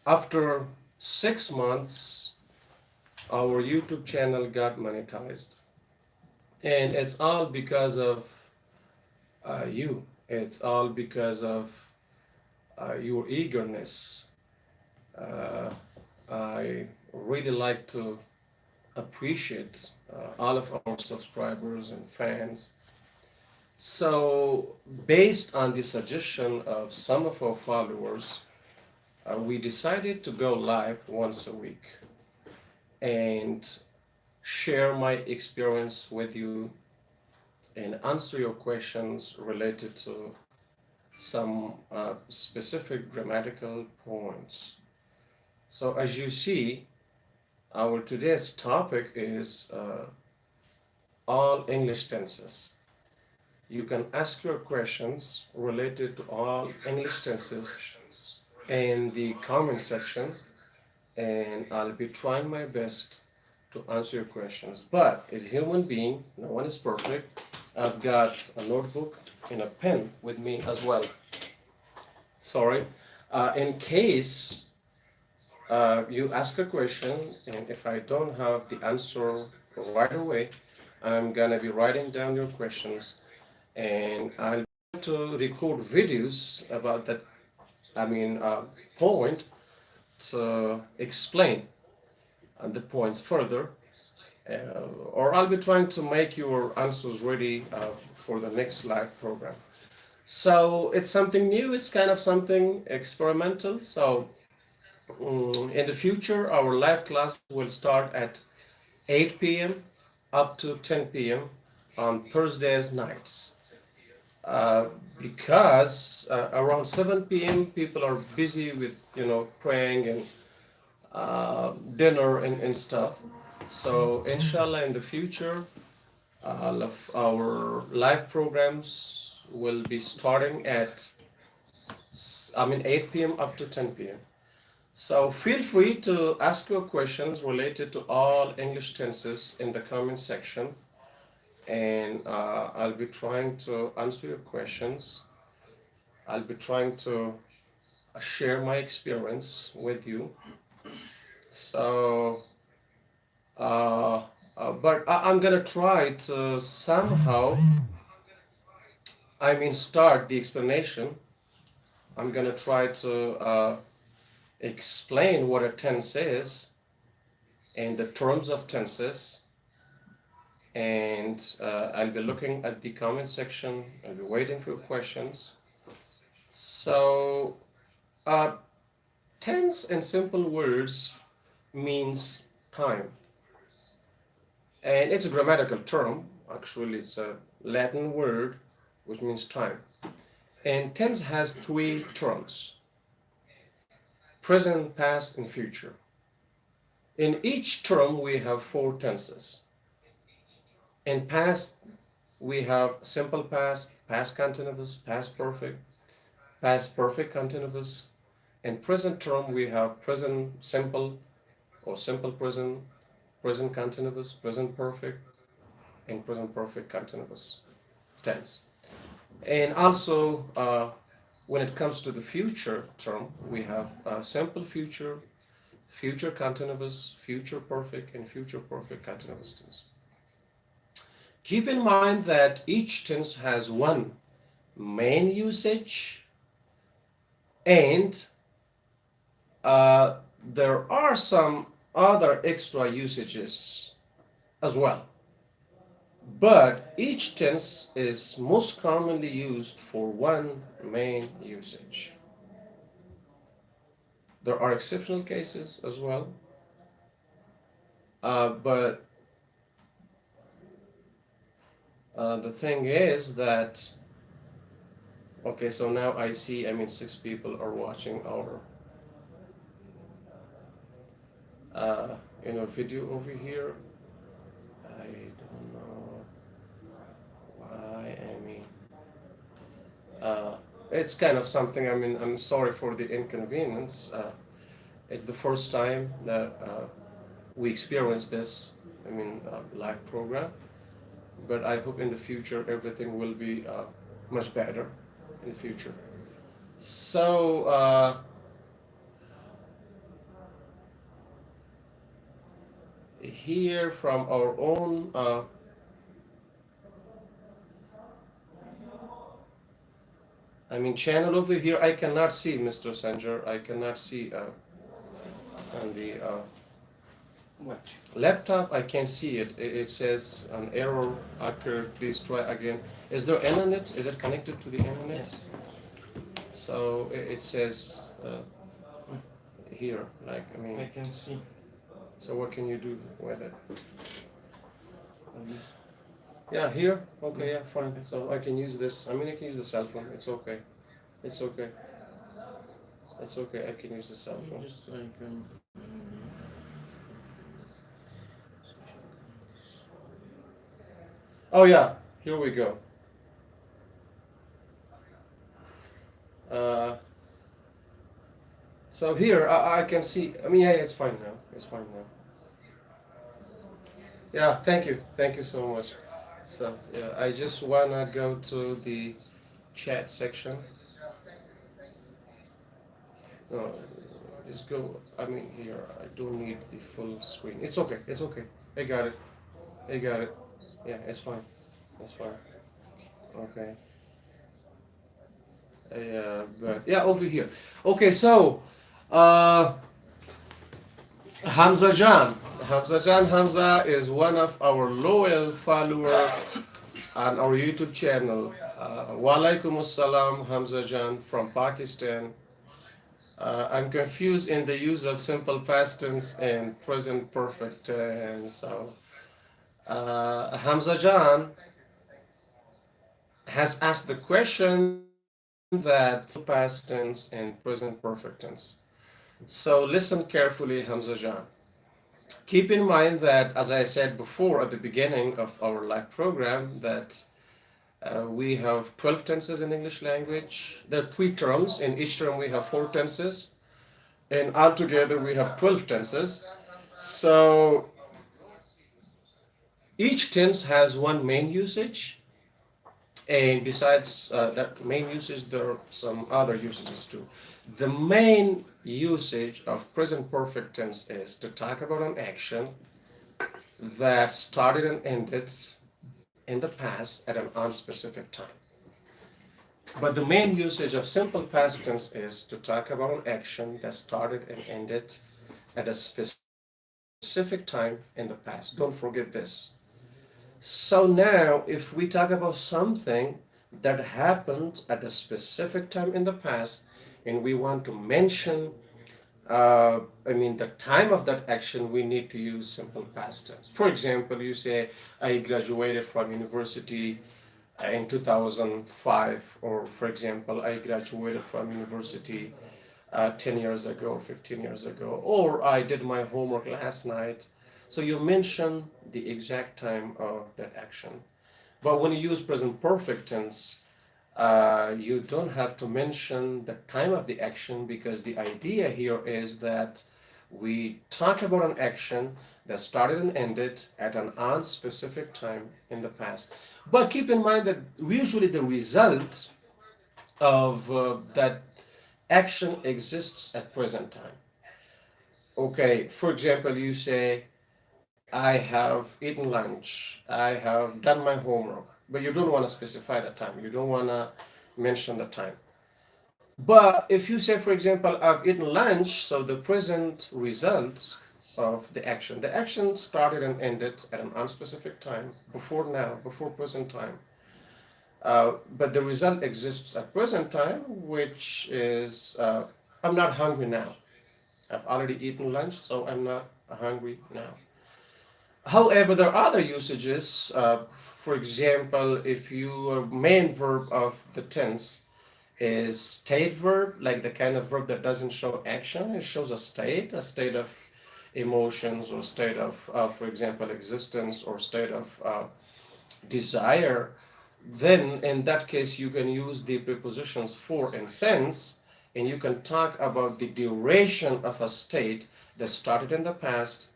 After 6 months, our YouTube channel got monetized, and it's all because of you. It's all because of your eagerness. Uh, I really like to appreciate all of our subscribers and fans. So, based on the suggestion of some of our followers, we decided to go live once a week and share my experience with you and answer your questions related to some specific grammatical points. So, as you see, our today's topic is all English tenses. You can ask your questions related to all English tenses in the comment section, and I'll be trying my best to answer your questions. But as a human being, no one is perfect. I've got a notebook and a pen with me as well. Sorry. In case you ask a question, and if I don't have the answer right away, I'm gonna be writing down your questions, and I'll try to record videos about that. I mean, point to explain the points further, or I'll be trying to make your answers ready for the next live program. So it's something new. It's kind of something experimental. So in the future, our live classes will start at 8 p.m. up to 10 p.m. on Thursdays nights. Uh, because around 7 p.m. people are busy with praying and dinner and stuff. So inshallah, in the future, all of our live programs will be starting at 8 p.m. up to 10 p.m. So feel free to ask your questions related to all English tenses in the comment section, and I'll be trying to answer your questions. I'll be trying to share my experience with you. So, but I'm gonna try to somehow, start the explanation. I'm gonna try to explain what a tense is and the terms of tenses, and I'll be looking at the comment section. I'll be waiting for your questions. So, uh, tense in simple words means time, and it's a grammatical term. Actually, it's a Latin word which means time. And tense has three terms: present, past, and future. In each term, we have four tenses. In past, we have simple past, past continuous, past perfect continuous. In present term, we have present simple or simple present, present continuous, present perfect, and present perfect continuous tense. And also, when it comes to the future term, we have simple future, future continuous, future perfect, and future perfect continuous tense. Keep in mind that each tense has one main usage, and uh, there are some other extra usages as well. But each tense is most commonly used for one main usage. There are exceptional cases as well, but the thing is that, okay, so now I see, 6 people are watching our uh, video over here. I don't know why. Uh, it's kind of something. I'm sorry for the inconvenience. It's the first time that we experience this. Live program, but I hope in the future everything will be much better in the future. So here from our own. I mean, channel over here. I cannot see, Mr. Sanjar. I cannot see on the What? laptop. I can't see it. It says an error occurred. Please try again. Is there internet? Is it connected to the internet? Yes. So it says here, like I I mean. can see. So what can you do with it? Like this. Yeah, here. Okay, yeah, fine. So I can use this. I mean, I can use the cell phone. It's okay. It's okay. It's okay. I can use the cell phone. Just like Oh yeah, here we go. Uh, so here I can see. I mean, yeah, it's fine now. It's fine now. Yeah, thank you so much. So yeah, I just wanna go to the chat section. No, just go. I mean, here I don't need the full screen. It's okay. It's okay. I got it. I got it. Yeah, it's fine. It's fine. Okay. Yeah, but yeah, over here. Okay, so uh, Hamza Jan. Hamza is one of our loyal follower on our YouTube channel. Walaikum assalam, Hamza Jan from Pakistan. I'm confused in the use of simple past tense and present perfect tense. So, Hamza Jan has asked the question that past tense and present perfect tense. So, listen carefully, Hamza Jan. Keep in mind that, as I said before at the beginning of our live program, that we have 12 tenses in English language. There are three terms. In each term, we have four tenses. And altogether, we have 12 tenses. So each tense has one main usage. And besides that main usage, there are some other usages too. The main usage of present perfect tense is to talk about an action that started and ended in the past at an unspecific time. But the main usage of simple past tense is to talk about an action that started and ended at a specific time in the past. Don't forget this. So now, if we talk about something that happened at a specific time in the past, and we want to mention, I mean, the time of that action, we need to use simple past tense. For example, you say, I graduated from university in 2005, or for example, I graduated from university 10 years ago, 15 years ago, or I did my homework last night. So you mention the exact time of that action. But when you use present perfect tense, you don't have to mention the time of the action because the idea here is that we talk about an action that started and ended at an unspecific time in the past. But keep in mind that usually the result of that action exists at present time. Okay, for example, you say, I have eaten lunch, I have done my homework, but you don't want to specify the time, you don't want to mention the time. But if you say, for example, I've eaten lunch, so the present result of the action started and ended at an unspecific time, before now, before present time. But the result exists at present time, which is I'm not hungry now. I've already eaten lunch, so I'm not hungry now. However, there are other usages. For example, if your main verb of the tense is state verb, like the kind of verb that doesn't show action, it shows a state of emotions, or state of, for example, existence, or state of desire, then in that case you can use the prepositions for and since, and you can talk about the duration of a state that started in the past,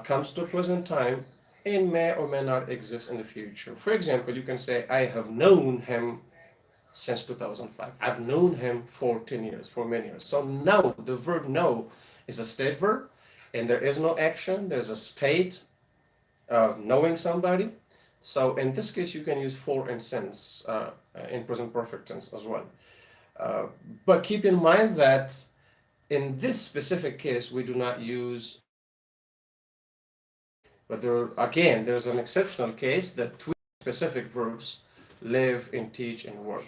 comes to present time, and may or may not exist in the future. For example, you can say, I have known him since 2005. I've known him for 10 years, for many years. So know, the verb know is a state verb, and there is no action, there's a state of knowing somebody. So in this case, you can use for and since in present perfect tense as well. Uh, but keep in mind that in this specific case, we do not use but there again, there's an exceptional case that three specific verbs live and teach and work.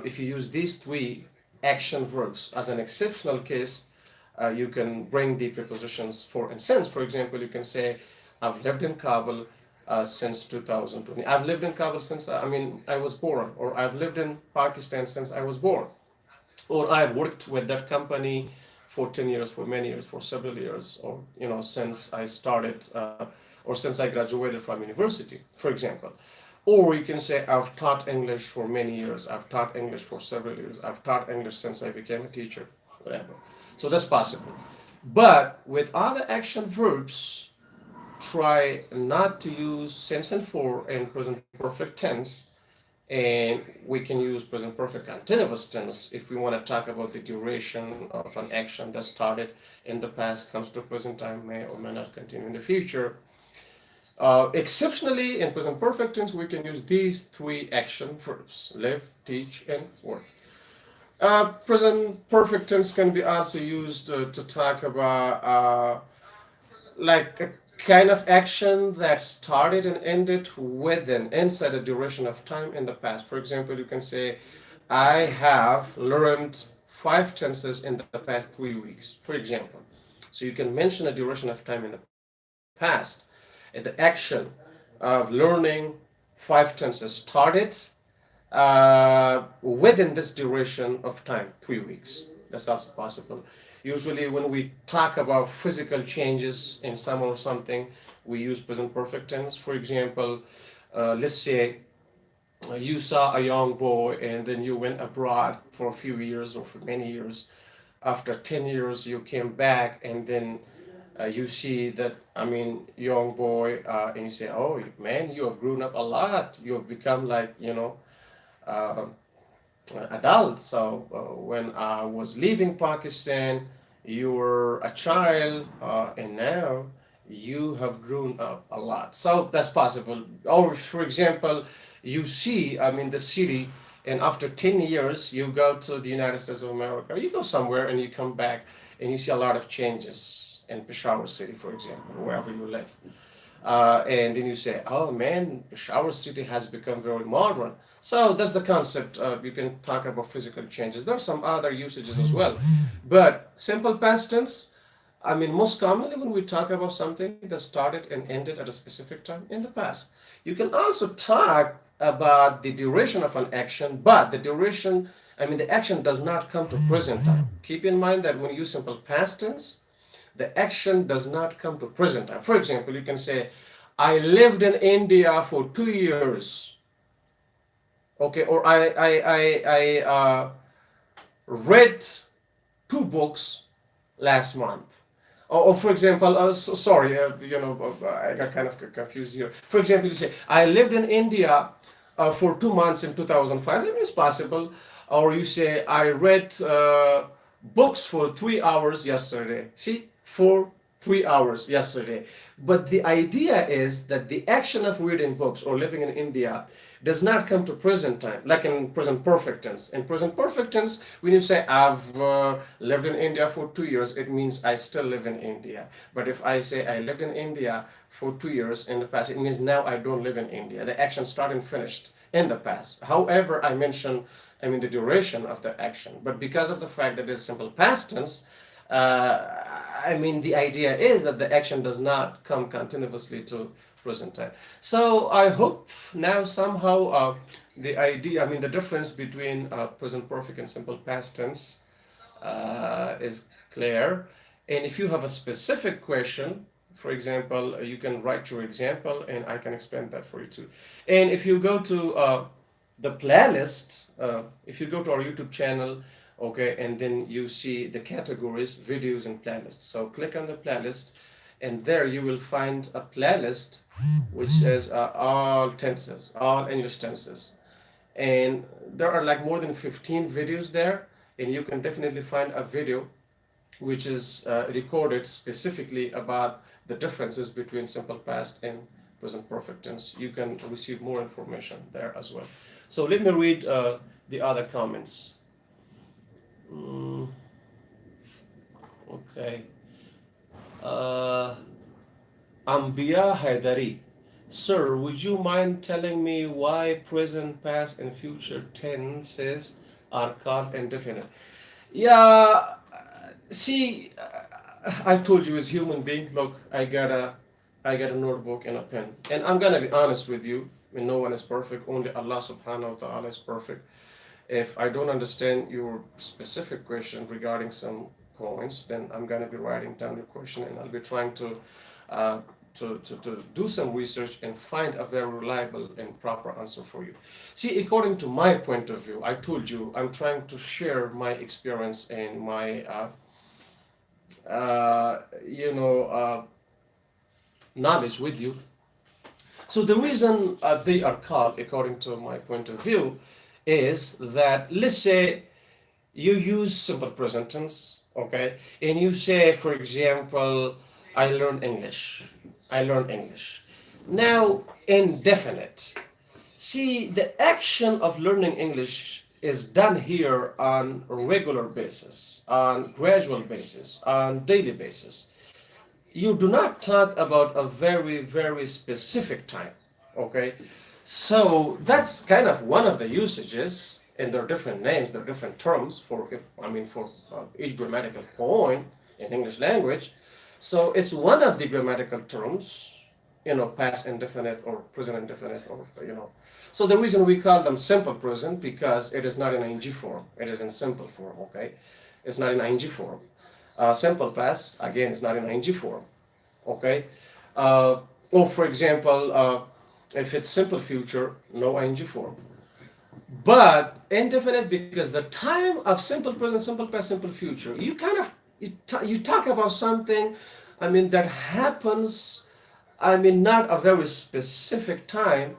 If you use these three action verbs as an exceptional case, you can bring the prepositions for and since. For example, you can say, I've lived in Kabul since 2020. I've lived in Kabul since, I was born, or I've lived in Pakistan since I was born, or I've worked with that company for 10 years, for many years, for several years, or since I started or since I graduated from university, for example. Or you can say, I've taught English for many years, I've taught English for several years, I've taught English since I became a teacher, whatever. So that's possible. But with other action verbs, try not to use since and for in present perfect tense, and we can use present perfect continuous tense if we want to talk about the duration of an action that started in the past, comes to present time, may or may not continue in the future. Exceptionally, in present perfect tense, we can use these three action verbs: live, teach, and work. Present perfect tense can be also used to talk about like a kind of action that started and ended within inside a duration of time in the past. For example, you can say, I have learned five tenses in the past 3 weeks, for example. So you can mention a duration of time in the past. And the action of learning five tenses started within this duration of time, 3 weeks. That's also possible. Usually, when we talk about physical changes in someone or something, we use present perfect tense. For example, let's say you saw a young boy and then you went abroad for a few years or for many years. After 10 years, you came back and then you see that, young boy, and you say, oh man, you have grown up a lot. You have become like, uh, adult. So when I was leaving Pakistan, you were a child, and now you have grown up a lot. So that's possible. Or for example, you see, the city, and after 10 years, you go to the United States of America, or you go somewhere and you come back and you see a lot of changes in Peshawar city, for example, wherever you live. And then you say, oh man, Peshawar city has become very modern. So that's the concept. You can talk about physical changes. There are some other usages as well. But simple past tense, most commonly when we talk about something that started and ended at a specific time in the past. You can also talk about the duration of an action, but the duration, the action does not come to present time. Keep in mind that when you use simple past tense, the action does not come to present time. For example, you can say, I lived in India for 2 years. Okay, or I read two books last month. Or for example, sorry, I got kind of confused here. For example, you say, I lived in India for 2 months in 2005. It is possible. Or you say, I read books for 3 hours yesterday. See, for 3 hours yesterday. But the idea is that the action of reading books or living in India does not come to present time, like in present perfect tense. In present perfect tense, when you say I've lived in India for 2 years, it means I still live in India. But if I say I lived in India for 2 years in the past, it means now I don't live in India. The action started and finished in the past. However, the duration of the action. But because of the fact that it's simple past tense, the idea is that the action does not come continuously to present time. So I hope now somehow the idea, the difference between present perfect and simple past tense is clear. And if you have a specific question, for example, you can write your example and I can explain that for you too. And if you go to the playlist, if you go to our YouTube channel, okay, and then you see the categories, videos and playlists. So click on the playlist and there you will find a playlist which says all tenses, all English tenses. And there are like more than 15 videos there, and you can definitely find a video which is recorded specifically about the differences between simple past and present perfect tense. You can receive more information there as well. So let me read the other comments. Mm, okay. Uh, Ambiya Haidari. Sir, would you mind telling me why present, past, and future tenses are called indefinite? Yeah, see, I told you as human being, look, I got a notebook and a pen. And I'm gonna be honest with you, I mean, no one is perfect, only Allah subhanahu wa ta'ala is perfect. If I don't understand your specific question regarding some points, then I'm gonna be writing down your question and I'll be trying to uh, to do some research and find a very reliable and proper answer for you. See, according to my point of view, I told you I'm trying to share my experience and my you know knowledge with you. So the reason they are called, according to my point of view, is that let's say you use simple present tense, okay, and you say, for example, I learn English. I learn English. Now, indefinite. See, the action of learning English is done here on a regular basis, on gradual basis, on daily basis. You do not talk about a very, very specific time, okay? So that's kind of one of the usages, and there are different names, there are different terms for, I mean, for each grammatical point in English language. So it's one of the grammatical terms, past indefinite or present indefinite, or. So the reason we call them simple present because it is not in ing form, it is in simple form, okay? It's not in ing form. Simple past, again, is not in ing form, okay? Or for example, if it's simple future, no ing form. But indefinite because the time of simple present, simple past, simple future, you kind of you talk about something, I mean, that happens, I mean, not a very specific time,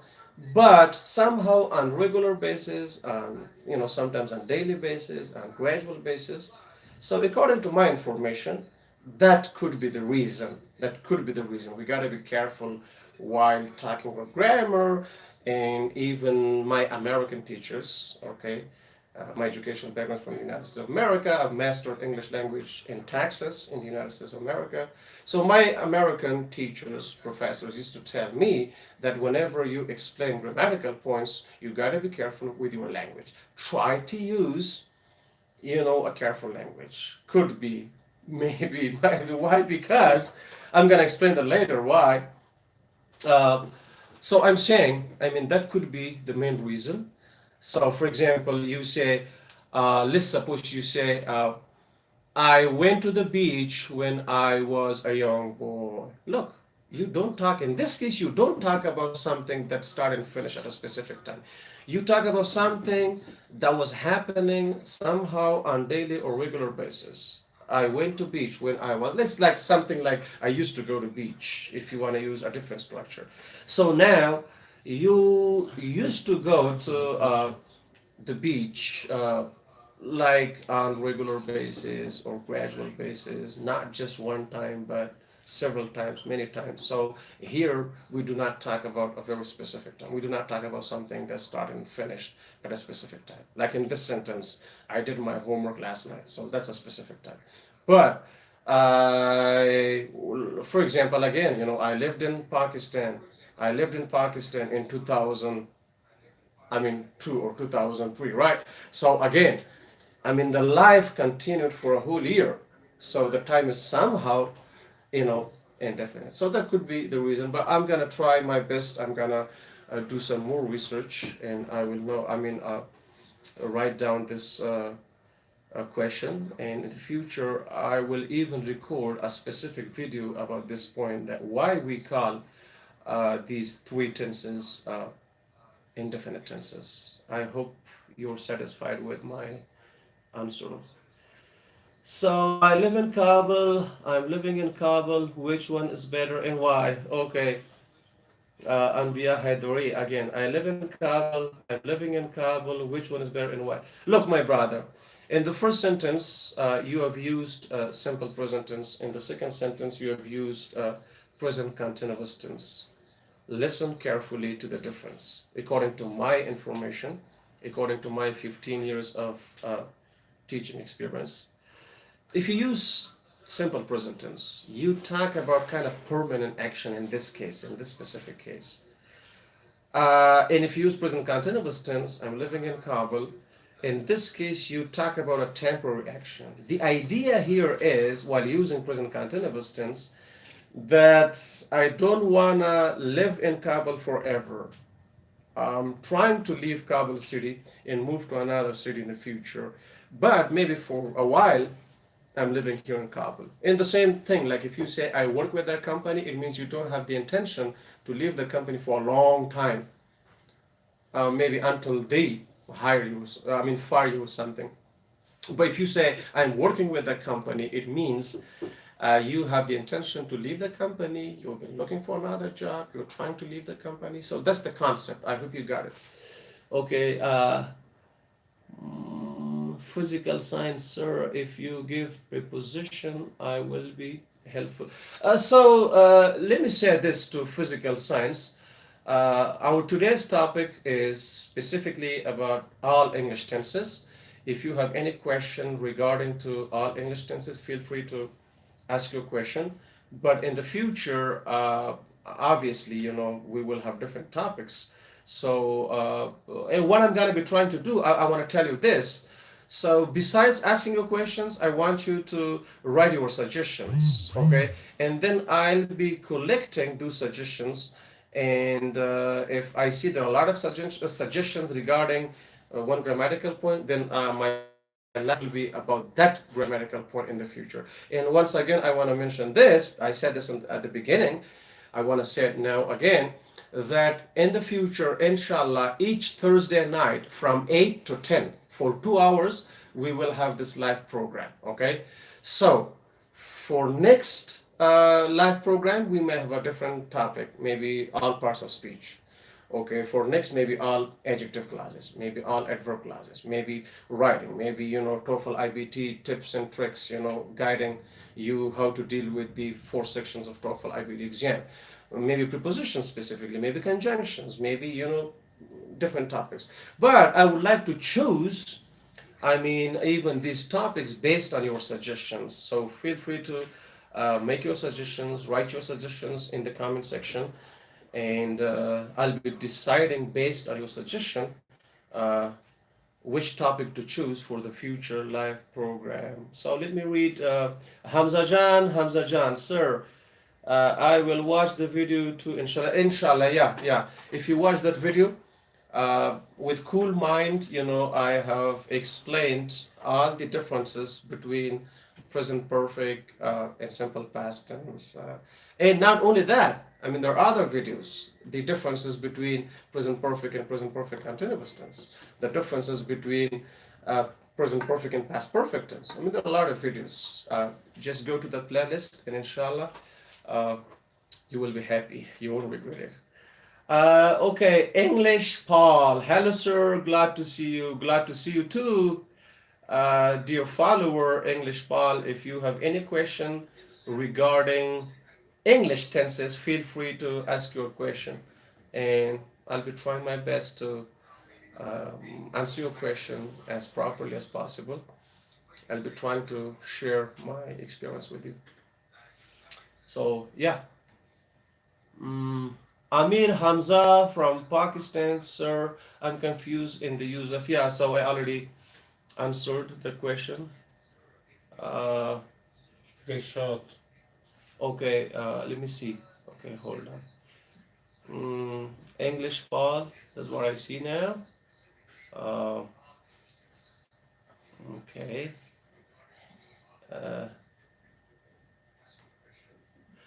but somehow on regular basis, sometimes on daily basis, on gradual basis. So according to my information, that could be the reason. That could be the reason. We gotta be careful while talking about grammar, and even my American teachers, okay, my educational background from the United States of America. I've mastered English language in Texas, in the United States of America. So my American teachers, professors used to tell me that whenever you explain grammatical points, you gotta be careful with your language. Try to use, a careful language. Could be, maybe, might be. Why? Because I'm gonna explain that later why. Um, so I'm saying, I mean, that could be the main reason. So, for example, you say, let's suppose you say, I went to the beach when I was a young boy. Look, you don't talk, in this case, you don't talk about something that started and finished at a specific time. You talk about something that was happening somehow on daily or regular basis. I went to beach when I was, let's like something like I used to go to beach, if you want to use a different structure. So now you used to go to the beach like on regular basis or gradual basis, not just one time, but several times, many times. So here we do not talk about a very specific time. We do not talk about something that started and finished at a specific time. Like in this sentence, I did my homework last night, so that's a specific time. But I, for example, again, I lived in Pakistan. I lived in Pakistan in 2000, I mean, 2 or 2003, right? So again, I mean, the life continued for a whole year. So the time is somehow, indefinite. So that could be the reason. But I'm gonna try my best. I'm gonna do some more research, and I will know. I mean, write down this question, and in the future, I will even record a specific video about this point. That why we call these three tenses indefinite tenses. I hope you're satisfied with my answer. So I live in Kabul. I'm living in Kabul. Which one is better and why? Okay. Anbiya Haidari again. I live in Kabul. I'm living in Kabul. Which one is better and why? Look, my brother, In the first sentence, you have used simple present tense. In the second sentence, you have used present continuous tense. Listen carefully to the difference. According to my information, according to my 15 years of teaching experience, if you use simple present tense, you talk about kind of permanent action in this case, in this specific case. And if you use present continuous tense, I'm living in Kabul. In this case, you talk about a temporary action. The idea here is, while using present continuous tense, that I don't wanna live in Kabul forever. I'm trying to leave Kabul city and move to another city in the future, but maybe for a while I'm living here in Kabul. And the same thing, like if you say I work with that company, it means you don't have the intention to leave the company for a long time, maybe until they hire you, fire you or something. But if you say I'm working with that company, it means you have the intention to leave the company, you've been looking for another job, you're trying to leave the company. So that's the concept. I hope you got it. Okay, physical science, sir. If you give preposition, I will be helpful. Let me say this to physical science. Our today's topic is specifically about all English tenses. If you have any question regarding to all English tenses, feel free to ask your question. But in the future, obviously, we will have different topics. And what I'm going to be trying to do, I want to tell you this. So, besides asking your questions, I want you to write your suggestions, okay? And then I'll be collecting those suggestions. And if I see there are a lot of suggestions regarding one grammatical point, then my life will be about that grammatical point in the future. And once again, I want to mention this. I said this at the beginning. I want to say it now again, that in the future, inshallah, each Thursday night from 8 to 10 for 2 hours, we will have this live program. Okay? So, for next live program, we may have a different topic, maybe all parts of speech. Okay, for next, maybe all adjective classes, maybe all adverb classes, maybe writing, maybe TOEFL IBT tips and tricks, guiding you how to deal with the four sections of TOEFL IBT exam, maybe prepositions specifically, maybe conjunctions, maybe different topics. But I would like to choose, even these topics based on your suggestions. So feel free to make your suggestions, write your suggestions in the comment section, and I'll be deciding based on your suggestion uh, which topic to choose for the future live program. So let me read Hamza Jan, sir. I will watch the video too, inshallah. Inshallah, yeah, yeah. If you watch that video, with cool mind, I have explained all the differences between present perfect and simple past tense. And not only that, there are other videos. The differences between present perfect and present perfect continuous tense. The differences between present perfect and past perfect tense. There are a lot of videos. Just go to the playlist, and inshallah, uh, you will be happy. You won't regret it. Okay, English Paul. Hello, sir. Glad to see you. Glad to see you too, dear follower, English Paul. If you have any question regarding English tenses, feel free to ask your question, and I'll be trying my best to answer your question as properly as possible. I'll be trying to share my experience with you. So, yeah. Mm, Amir Hamza from Pakistan, sir. I'm confused in the use of. Yeah, so I already answered the question. Uh, Very short. okay, let me see. Okay, hold on. English Paul, that's what I see now. Uh, okay. Uh,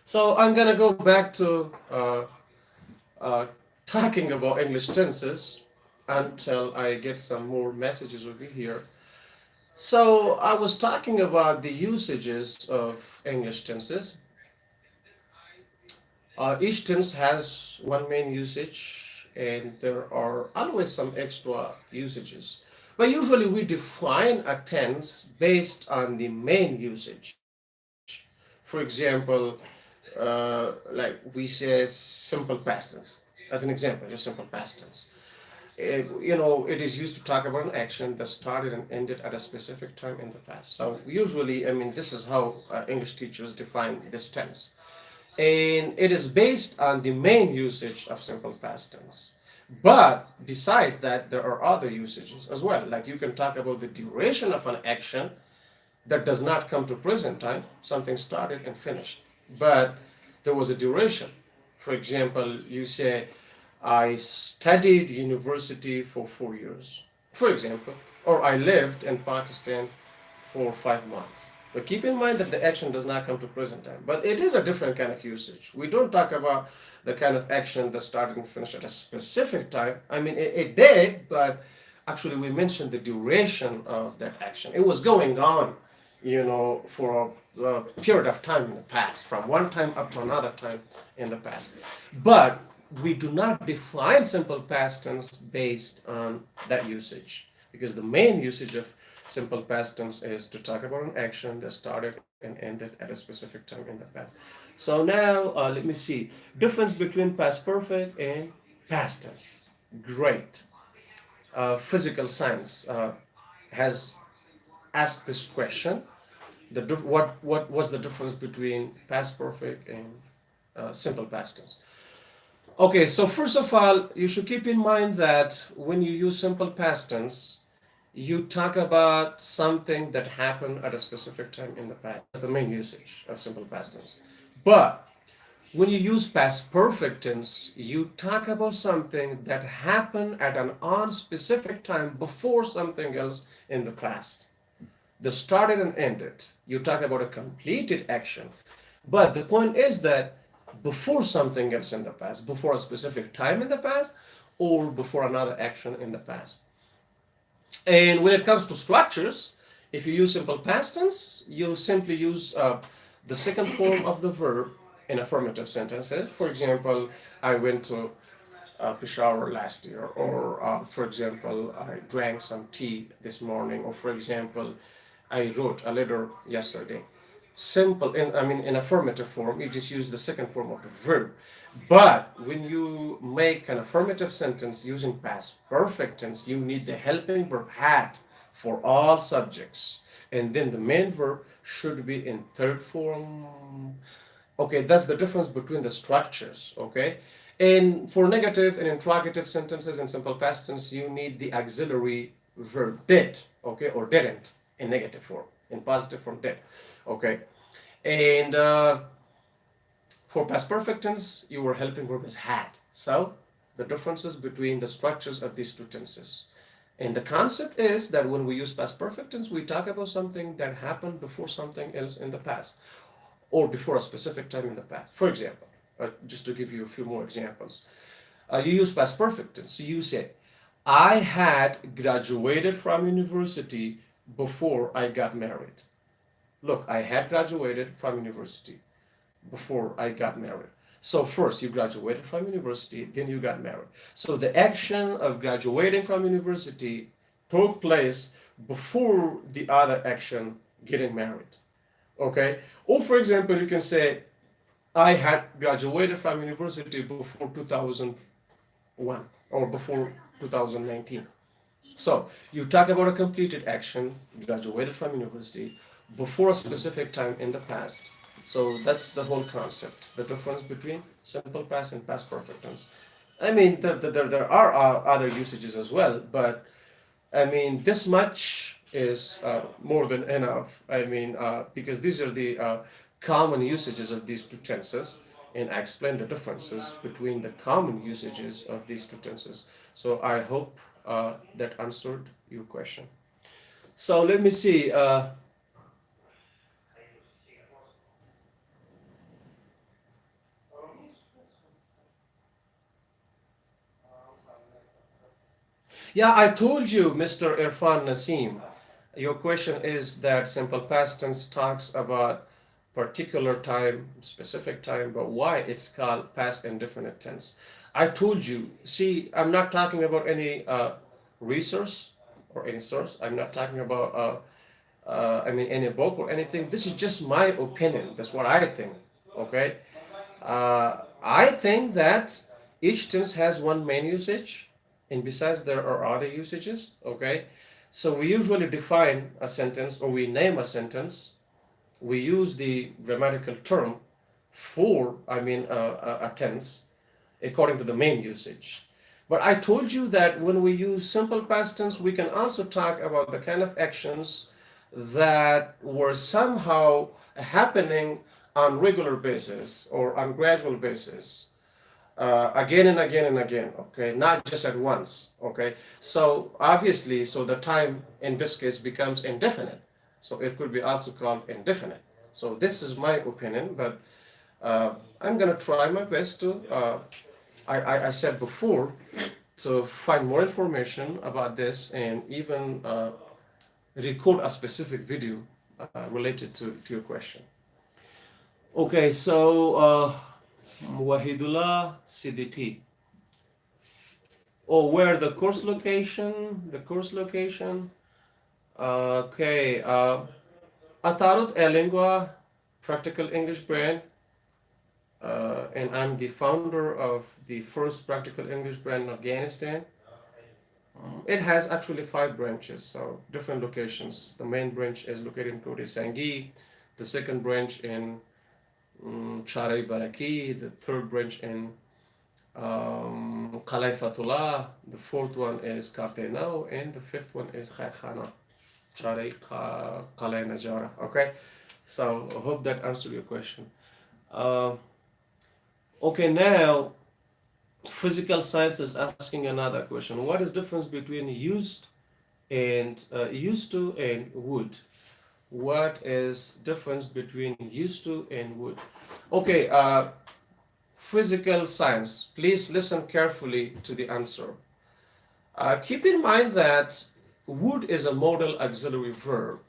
so I'm gonna go back to uh, talking about English tenses until I get some more messages over here. So I was talking about the usages of English tenses. Each tense has one main usage, and there are always some extra usages. But usually we define a tense based on the main usage. For example, like we say simple past tense. As an example, just simple past tense. It is used to talk about an action that started and ended at a specific time in the past. So usually, I mean, this is how English teachers define this tense, and it is based on the main usage of simple past tense. But besides that, there are other usages as well. Like you can talk about the duration of an action that does not come to present time. Something started and finished, but there was a duration. For example, you say, I studied university for 4 years, for example, or I lived in Pakistan for 5 months. But keep in mind that the action does not come to present time. But it is a different kind of usage. We don't talk about the kind of action that started and finished at a specific time. I mean, it did, but actually we mentioned the duration of that action. It was going on, for a period of time in the past, from one time up to another time in the past. But we do not define simple past tense based on that usage, because the main usage of simple past tense is to talk about an action that started and ended at a specific time in the past. So now, let me see. Difference between past perfect and past tense. Great. Physical science has asked this question. What was the difference between past perfect and simple past tense? Okay, so first of all, you should keep in mind that when you use simple past tense, you talk about something that happened at a specific time in the past. That's the main usage of simple past tense. But when you use past perfect tense, you talk about something that happened at an unspecific time before something else in the past. The started and ended. You talk about a completed action. But the point is that before something else in the past, before a specific time in the past, or before another action in the past. And when it comes to structures, if you use simple past tense, you simply use the second form of the verb in affirmative sentences. For example, I went to Peshawar last year, or for example, I drank some tea this morning, or for example, I wrote a letter yesterday. Simple, in affirmative form, you just use the second form of the verb. But when you make an affirmative sentence using past perfect tense, you need the helping verb had for all subjects. And then the main verb should be in third form. Okay, that's the difference between the structures, okay? And for negative and interrogative sentences in simple past tense, you need the auxiliary verb did, okay, or didn't in negative form. In positive form, did, okay? And for past perfect tense, your helping verb is had. So the differences between the structures of these two tenses. And the concept is that when we use past perfect tense, we talk about something that happened before something else in the past, or before a specific time in the past. For example, just to give you a few more examples, you use past perfect tense. So you say, I had graduated from university before I got married. Look, I had graduated from university before I got married. So first you graduated from university, then you got married. So the action of graduating from university took place before the other action, getting married. Okay? Or for example, you can say, I had graduated from university before 2001 or before 2019. So you talk about a completed action, graduated from university, before a specific time in the past. So that's the whole concept, the difference between simple past and past perfect tense. I mean, there are other usages as well, but I mean, this much is more than enough. I mean, because these are the common usages of these two tenses, and I explained the differences between the common usages of these two tenses. So I hope that answered your question. So let me see. Yeah, I told you, Mr. Irfan Nasim. Your question is that simple past tense talks about particular time, specific time, but why it's called past indefinite tense. I told you, see, I'm not talking about any resource or any source. I'm not talking about any book or anything. This is just my opinion. That's what I think. Okay. I think that each tense has one main usage, and besides there are other usages. Okay. So we usually define a sentence or we name a sentence. We use the grammatical term for, a tense according to the main usage. But I told you that when we use simple past tense, we can also talk about the kind of actions that were somehow happening on regular basis or on gradual basis, again and again and again, okay, not just at once, okay. So obviously, so the time in this case becomes indefinite, so it could be also called indefinite. So this is my opinion, but I'm gonna try my best to I said before, to find more information about this and even record a specific video related to your question. Okay, so Wahidullah CDT. Oh, where the course location? The course location. Okay, Atarut Elingua, Practical English brand, and I'm the founder of the first practical English brand in Afghanistan. It has actually 5 branches, so different locations. The main branch is located in Kodi Sangi, the second branch in Charai Baraki, the third branch in Qalai Fatullah, the fourth one is Kartenau, and the fifth one is Khairkhana, Charai Qalai Najara. Okay, so I hope that answered your question. Uh, okay, now physical science is asking another question. What is difference between used to and would? What is difference between used to and would? Okay, physical science. Please listen carefully to the answer. Keep in mind that would is a modal auxiliary verb,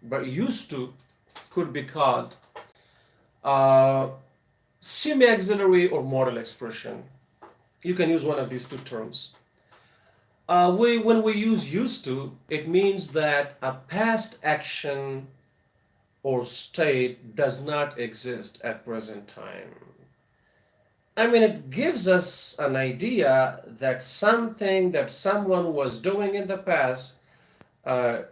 but used to could be called uh, semi-auxiliary or modal expression. You can use one of these two terms. When we use used to, it means that a past action or state does not exist at present time. I mean, it gives us an idea that something that someone was doing in the past, uh,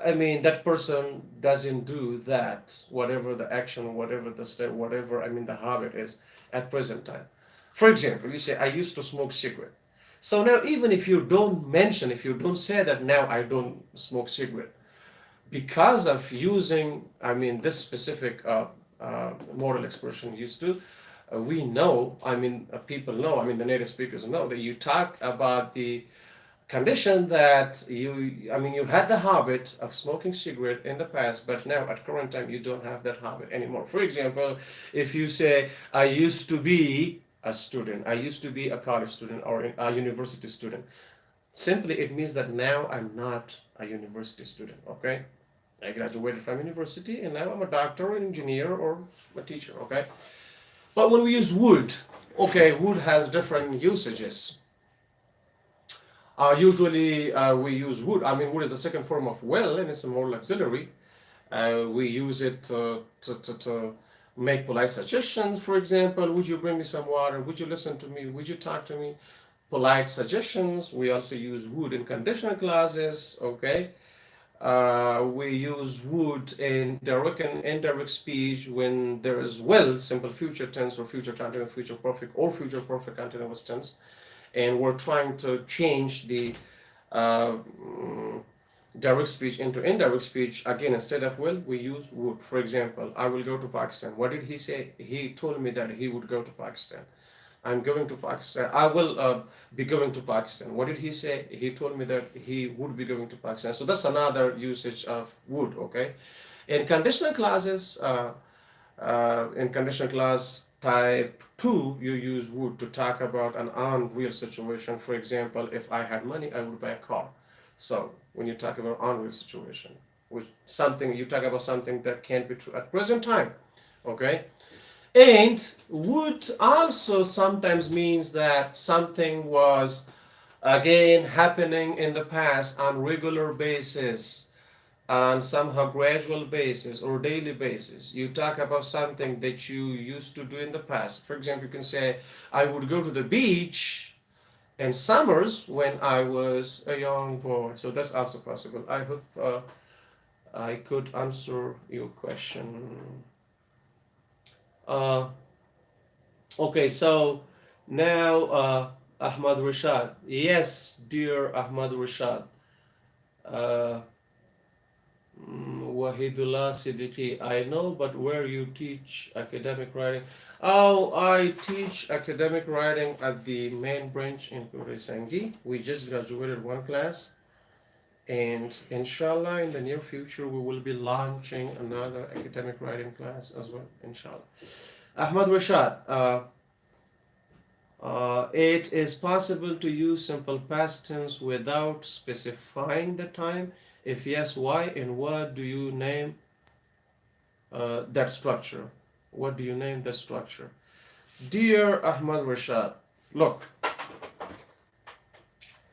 that person doesn't do that, whatever the action, whatever the state, whatever, the habit is at present time. For example, you say, I used to smoke cigarette. So now, even if you don't mention, if you don't say that now I don't smoke cigarette, because of using, this specific modal expression used to, we know, people know, the native speakers know that you talk about the condition that you had the habit of smoking cigarette in the past, but now at current time you don't have that habit anymore. For example, if you say, I used to be a student, I used to be a college student or a university student, simply it means that now I'm not a university student, okay? I graduated from university and now I'm a doctor, an engineer, or a teacher, okay? But when we use would, okay, would has different usages. Usually we use would. Would is the second form of will, and it's a moral auxiliary. We use it to make polite suggestions. For example, would you bring me some water? Would you listen to me? Would you talk to me? Polite suggestions. We also use would in conditional clauses. Okay. We use would in direct and indirect speech when there is will, simple future tense or future continuous, future perfect or future perfect continuous tense, and we're trying to change the uh, direct speech into indirect speech. Again, instead of will, we use would. For example, I will go to Pakistan. What did he say? He told me that he would go to Pakistan. I'm going to Pakistan. I will be going to Pakistan. What did he say? He told me that he would be going to Pakistan. So that's another usage of would, okay? In conditional clauses, in conditional clause type 2, you use would to talk about an unreal situation. For example, if I had money, I would buy a car. So when you talk about unreal situation, which something you talk about something that can't be true at present time, okay? And would also sometimes means that something was again happening in the past on regular basis, on somehow gradual basis or daily basis. You talk about something that you used to do in the past. For example, you can say, I would go to the beach in summers when I was a young boy. So that's also possible. I hope I could answer your question. Uh, okay, so now Ahmad Rashad. Yes, dear Ahmad Rashad. Uh, Wahidullah Siddiqui. I know, but where you teach academic writing? Oh, I teach academic writing at the main branch in Kurisangi. We just graduated one class, and inshallah, in the near future, we will be launching another academic writing class as well, inshallah. Ahmad Rashad, it is possible to use simple past tense without specifying the time. If yes, why? And what do you name that structure? What do you name that structure? Dear Ahmad Rashad, look,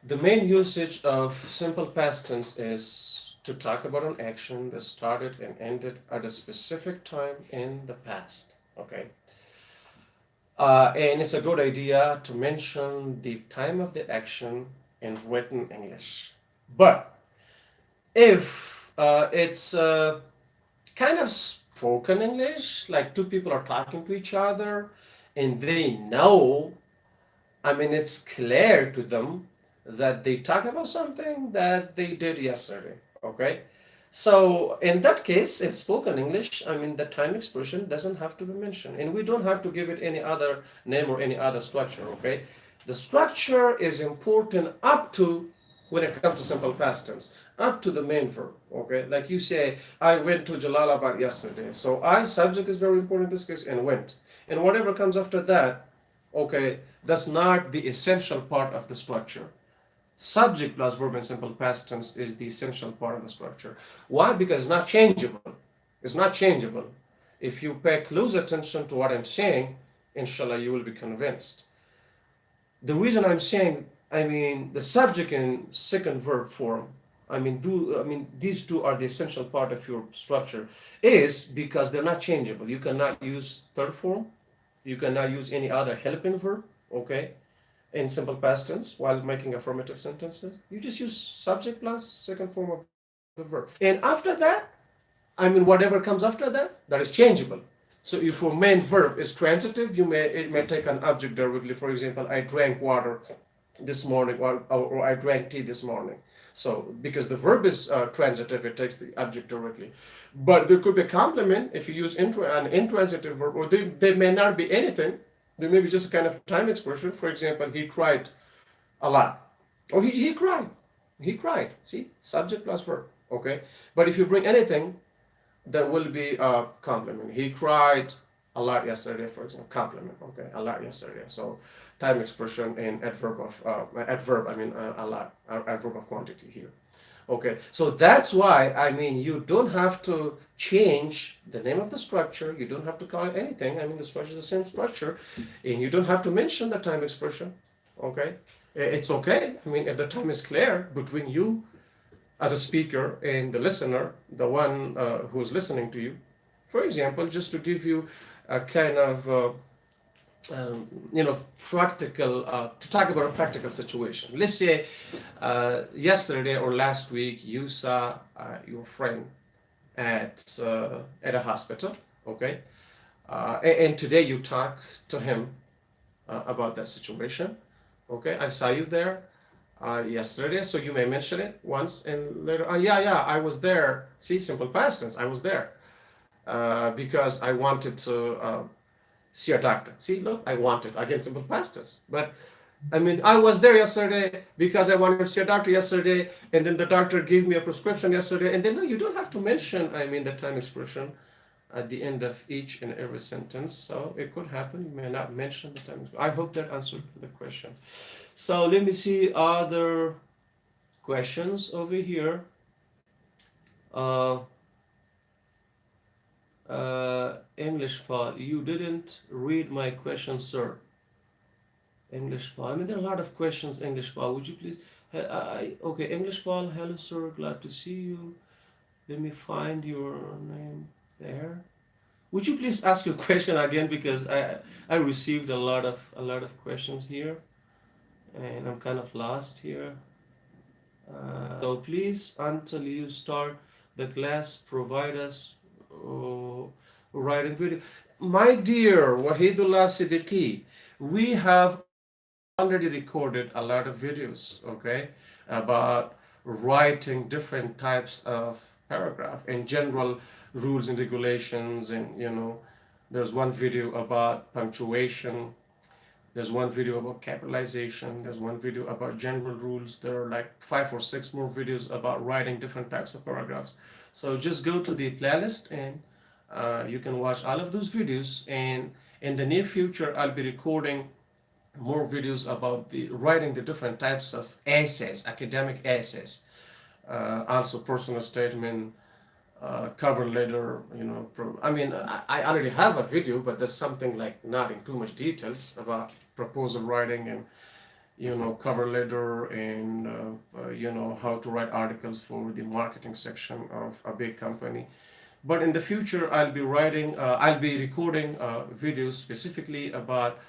the main usage of simple past tense is to talk about an action that started and ended at a specific time in the past. Okay. And it's a good idea to mention the time of the action in written English. But if it's kind of spoken English, like two people are talking to each other and they know, I mean, it's clear to them that they talk about something that they did yesterday, okay? So in that case, in spoken English, I mean, the time expression doesn't have to be mentioned, and we don't have to give it any other name or any other structure, okay? The structure is important up to when it comes to simple past tense, up to the main verb, okay? Like you say, I went to Jalalabad yesterday. So I, subject is very important in this case, and went. And whatever comes after that, okay, that's not the essential part of the structure. Subject plus verb in simple past tense is the essential part of the structure. Why? Because it's not changeable. It's not changeable. If you pay close attention to what I'm saying, inshallah, you will be convinced. The reason I'm saying, I mean, the subject in second verb form, I mean, these two are the essential part of your structure, is because they're not changeable. You cannot use third form. You cannot use any other helping verb, okay, in simple past tense while making affirmative sentences. You just use subject plus second form of the verb. And after that, I mean, whatever comes after that, that is changeable. So if your main verb is transitive, it may take an object directly. For example, I drank water this morning, or I drank tea this morning. So because the verb is transitive, it takes the object directly. But there could be a complement if you use an intransitive verb, or they may not be anything. They may be just a kind of time expression. For example, he cried a lot. Or he cried. He cried. See? Subject plus verb. Okay? But if you bring anything, that will be a complement. He cried a lot yesterday, for example. Complement. Okay? A lot yesterday. So time expression in adverb, I mean a lot. Adverb of quantity here. Okay, so that's why, I mean, you don't have to change the name of the structure. You don't have to call it anything. I mean, the structure is the same structure, and you don't have to mention the time expression. Okay, it's okay. I mean, if the time is clear between you as a speaker and the listener, the one who's listening to you. For example, just to give you a kind of practical, to talk about a practical situation. Let's say yesterday or last week you saw your friend at a hospital, okay? And today you talk to him about that situation, okay? I saw you there yesterday, so you may mention it once and later. Yeah, I was there. See, simple past tense. I was there because I wanted to see a doctor. See, look, I wanted. Again, simple past tense. But I mean, I was there yesterday because I wanted to see a doctor yesterday, and then the doctor gave me a prescription yesterday. And then, no, you don't have to mention, I mean, the time expression at the end of each and every sentence. So it could happen. You may not mention the time. I hope that answered the question. So let me see other questions over here. Uh, English part. You didn't read my question, sir. English Paul. I mean, there are a lot of questions. English Paul, would you please? Okay, English Paul. Hello, sir. Glad to see you. Let me find your name there. Would you please ask your question again because I received a lot of questions here and I'm kind of lost here. So please, until you start the class, provide us uh, writing video. My dear Wahidullah Siddiqui, we have already recorded a lot of videos, okay, about writing different types of paragraph in general rules and regulations, and there's one video about punctuation, there's one video about capitalization. There's one video about general rules. There are like 5 or 6 more videos about writing different types of paragraphs. So just go to the playlist and you can watch all of those videos. And in the near future, I'll be recording more videos about the writing the different types of essays, academic essays, also personal statement, cover letter, I mean, I already have a video, but there's something like not in too much details about proposal writing and, cover letter and, how to write articles for the marketing section of a big company. But in the future, I'll be recording videos specifically about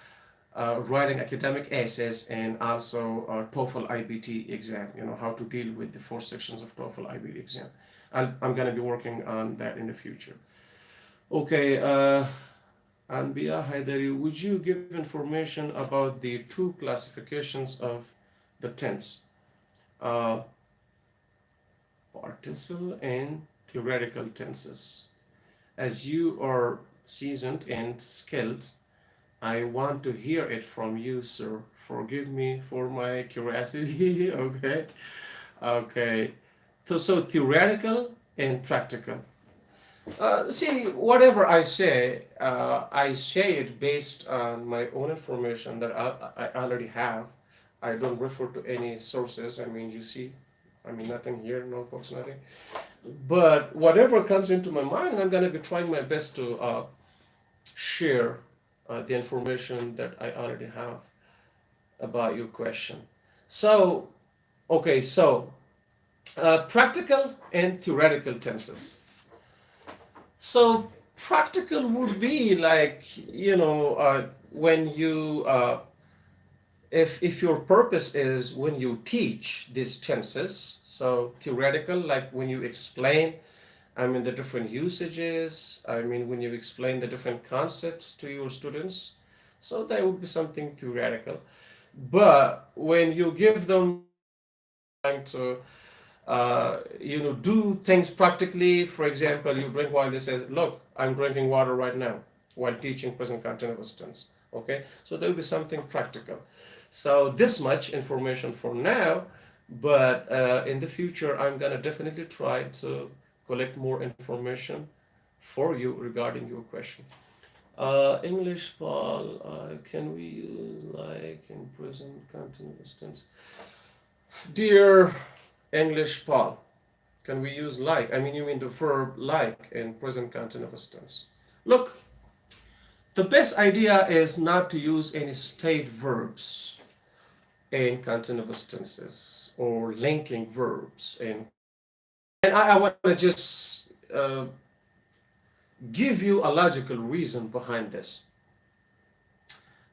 writing academic essays and also TOEFL IBT exam, how to deal with the 4 sections of TOEFL IBT exam. I'm going to be working on that in the future. Okay, Anbiya Haidari, would you give information about the 2 classifications of the tense, uh, participle and theoretical tenses? As you are seasoned and skilled, I want to hear it from you, sir. Forgive me for my curiosity. Okay. Okay. So theoretical and practical. See, whatever I say it based on my own information that I already have. I don't refer to any sources. I mean, you see, I mean, nothing here, no books, nothing. But whatever comes into my mind, I'm going to be trying my best to share the information that I already have about your question. So, okay, so practical and theoretical tenses. So, practical would be like, when you, if your purpose is when you teach these tenses, so theoretical, like when you explain, I mean, the different usages, I mean, when you explain the different concepts to your students, so that would be something theoretical. But when you give them time to, do things practically, for example, you drink water, they say, look, I'm drinking water right now while teaching present continuous tense. Okay, so there will be something practical. So this much information for now, but in the future, I'm gonna definitely try to collect more information for you regarding your question. English, Paul, can we use like in present continuous tense? Dear English, Paul, can we use like? I mean, you mean the verb like in present continuous tense. Look, the best idea is not to use any state verbs in continuous tenses or linking verbs in. And I want to just give you a logical reason behind this.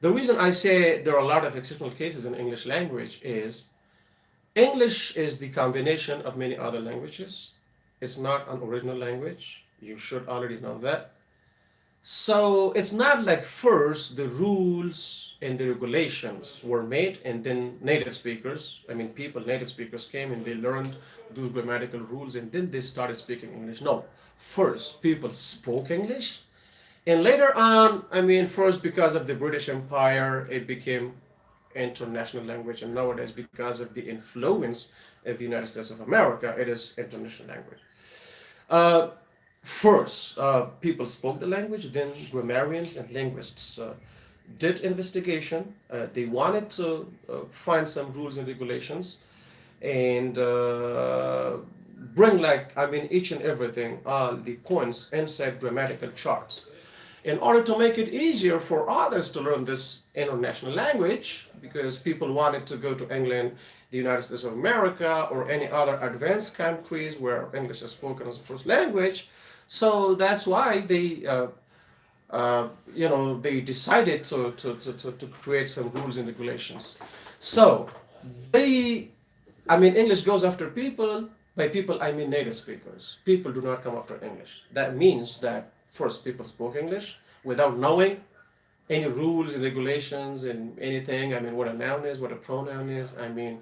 The reason I say there are a lot of exceptional cases in English language is English is the combination of many other languages. It's not an original language. You should already know that. So it's not like first the rules and the regulations were made and then native speakers, I mean native speakers came and they learned those grammatical rules and then they started speaking English. No, first people spoke English and later on, I mean first because of the British Empire, it became international language, and nowadays because of the influence of the United States of America, it is international language. Uh, First, people spoke the language, then grammarians and linguists did investigation. They wanted to find some rules and regulations and bring, like, I mean, each and everything, the points inside grammatical charts. In order to make it easier for others to learn this international language, because people wanted to go to England, the United States of America, or any other advanced countries where English is spoken as a first language, so that's why they decided to create some rules and regulations. So they, I mean, English goes after people. By people, I mean native speakers. People do not come after English. That means that first people spoke English without knowing any rules and regulations and anything. I mean, what a noun is, what a pronoun is. I mean,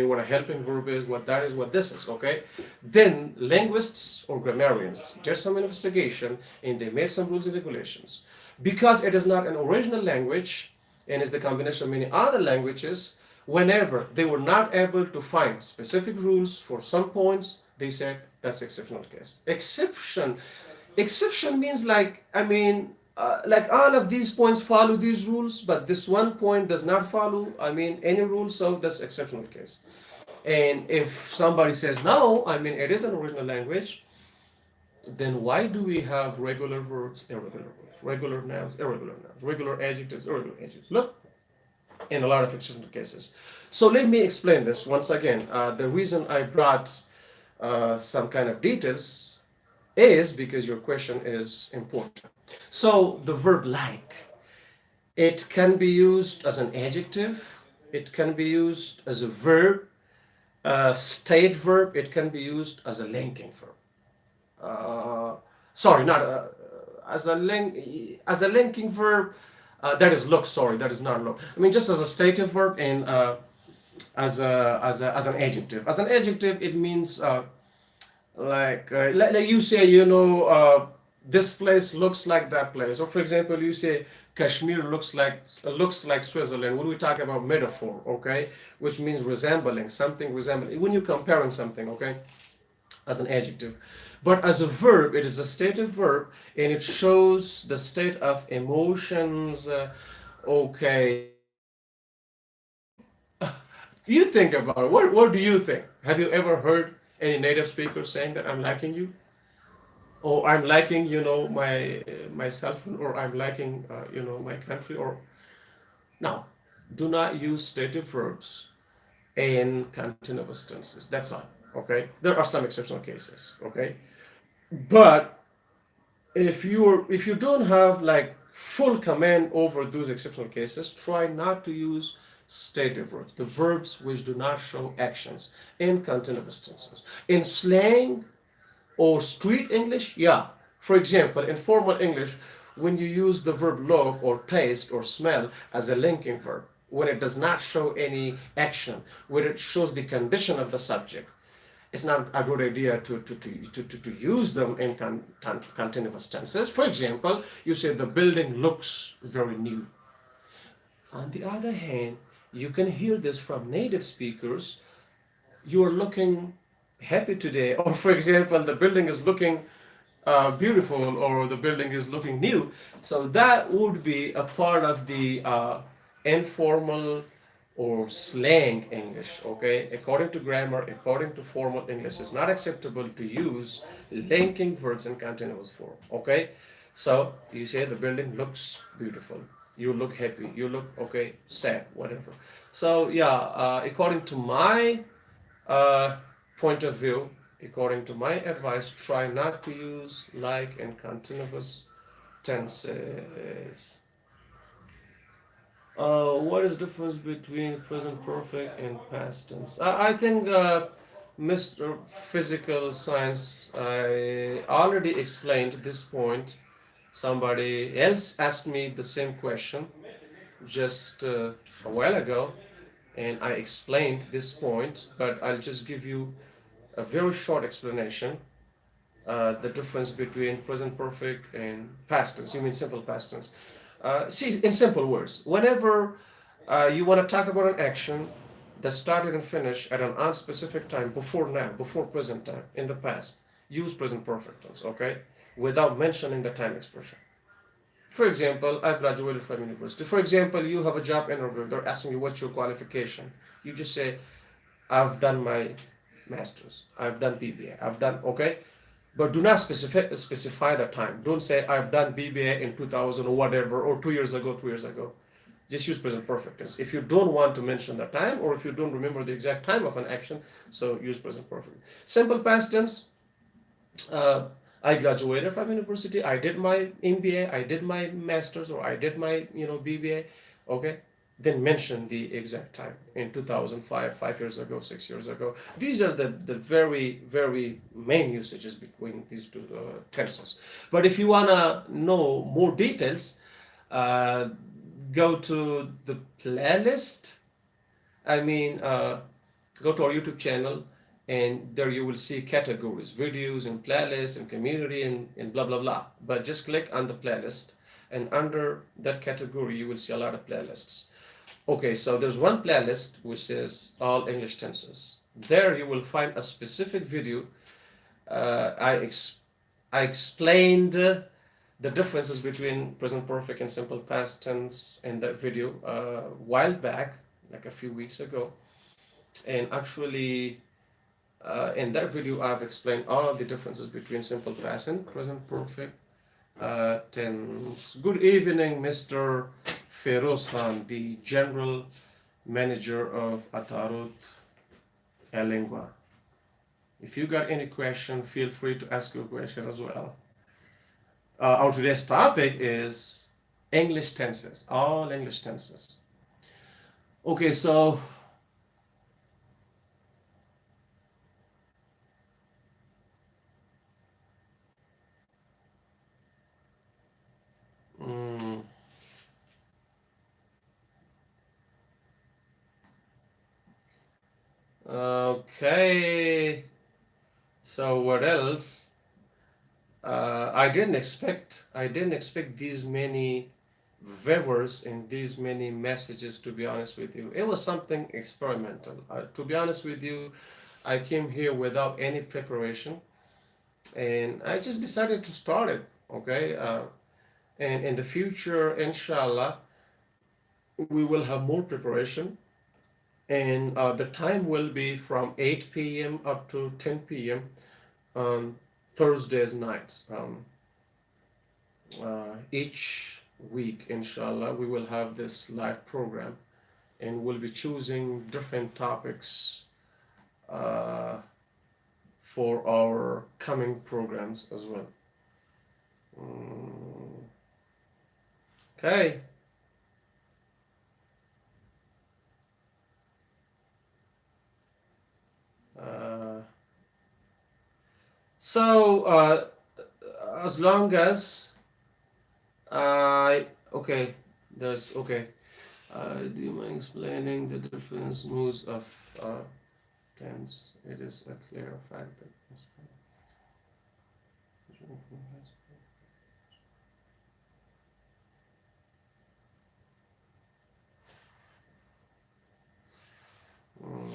what a helping verb is, what that is, what this is. Okay. Then linguists or grammarians did some investigation and they made some rules and regulations. Because it is not an original language and is the combination of many other languages, whenever they were not able to find specific rules for some points, they said that's exceptional case. Exception means like all of these points follow these rules, but this one point does not follow, any rules, so that's exceptional case. And if somebody says no, it is an original language, then why do we have regular verbs, irregular verbs, regular nouns, regular adjectives, irregular adjectives? Look, in a lot of exceptional cases. So let me explain this once again. The reason I brought some kind of details is because your question is important. So the verb like, it can be used as an adjective, it can be used as a verb, a state verb, it can be used as a linking verb. Sorry, not as a linking verb. That is look. Sorry, that is not look. Just as a stative verb and as an adjective. As an adjective, it means like you say, this place looks like that place. Or for example, you say Kashmir looks like Switzerland. When we talk about metaphor, okay, which means resembling something, resembling when you're comparing something, okay, as an adjective. But as a verb, it is a stative verb and it shows the state of emotions. Okay. You think about it. What do you think? Have you ever heard any native speaker saying that I'm liking you? Or I'm liking, myself, or I'm liking, my country? Or no, do not use stative verbs in continuous tenses. That's all. Okay. There are some exceptional cases. Okay. But if you don't have like full command over those exceptional cases, try not to use stative verbs, the verbs which do not show actions in continuous tenses. In slang or street English, yeah. For example, in formal English, when you use the verb look or taste or smell as a linking verb, when it does not show any action, when it shows the condition of the subject, it's not a good idea to use them in continuous tenses. For example, you say the building looks very new. On the other hand, you can hear this from native speakers. You're looking happy today. Or for example, the building is looking beautiful, or the building is looking new. So that would be a part of the informal or slang English, okay? According to grammar, according to formal English, it's not acceptable to use linking verbs in continuous form, okay? So you say the building looks beautiful. You look happy. You look, okay, sad, whatever. So yeah, according to my uh, point of view, according to my advice, try not to use like in continuous tenses. What is the difference between present perfect and past tense? I think Mr. Physical Science, I already explained this point. Somebody else asked me the same question just a while ago, and I explained this point, but I'll just give you a very short explanation. The difference between present perfect and past tense. You mean simple past tense. See, in simple words, whenever you want to talk about an action that started and finished at an unspecific time, before now, before present time, in the past, use present perfect tense, okay? Without mentioning the time expression. For example, I graduated from university. For example, you have a job interview. They're asking you what's your qualification. You just say, I've done my master's. I've done BBA. I've done, okay? but do not specify the time. Don't say I've done BBA in 2000 or whatever, or 2 years ago, 3 years ago. Just use present perfect tense. If you don't want to mention the time, or if you don't remember the exact time of an action, so use present perfect. Simple past tense. Uh, I graduated from university. I did my MBA. I did my master's, or I did my BBA. Okay, then mention the exact time in 2005, 5 years ago, 6 years ago. These are the very main usages between these two tenses. But if you wanna know more details, uh, go to the playlist. I mean, go to our YouTube channel, and there you will see categories, videos and playlists and community and blah blah blah. But just click on the playlist, and under that category you will see a lot of playlists. Okay, so there's one playlist which is all English tenses. There you will find a specific video. Uh, I ex- I explained the differences between present perfect and simple past tense in that video a while back, like a few weeks ago. And actually, in that video, I've explained all the differences between simple past and present perfect tense. Good evening, Mr. Feroz Khan, the General Manager of Atarut Lingua. If you got any question, feel free to ask your question as well. Our today's topic is English tenses, all English tenses. Okay, so mm, okay, so what else? I didn't expect these many verbs and these many messages, to be honest with you. It was something experimental. To be honest with you, I came here without any preparation, and I just decided to start it. Okay, and in the future, inshallah, we will have more preparation, and the time will be from 8 p.m. up to 10 p.m. on Thursdays nights. Each week, inshallah, we will have this live program, and we'll be choosing different topics uh, for our coming programs as well. Mm, okay. Uh, so, as long as okay, there's okay. Do you mind explaining the difference moves of uh, tense? It is a clear fact that. Mm,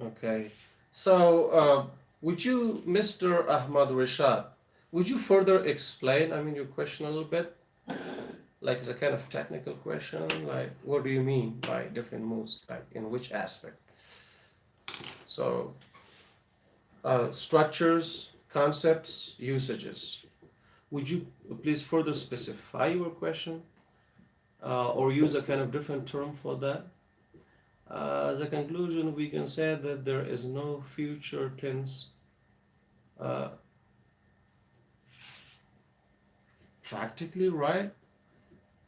okay. So, would you, Mr. Ahmad Rashad, would you further explain, I mean, your question a little bit? Like it's a kind of technical question, like what do you mean by different moves, like in which aspect? So, structures, concepts, usages. Would you please further specify your question, or use a kind of different term for that? As a conclusion, we can say that there is no future tense uh, practically right.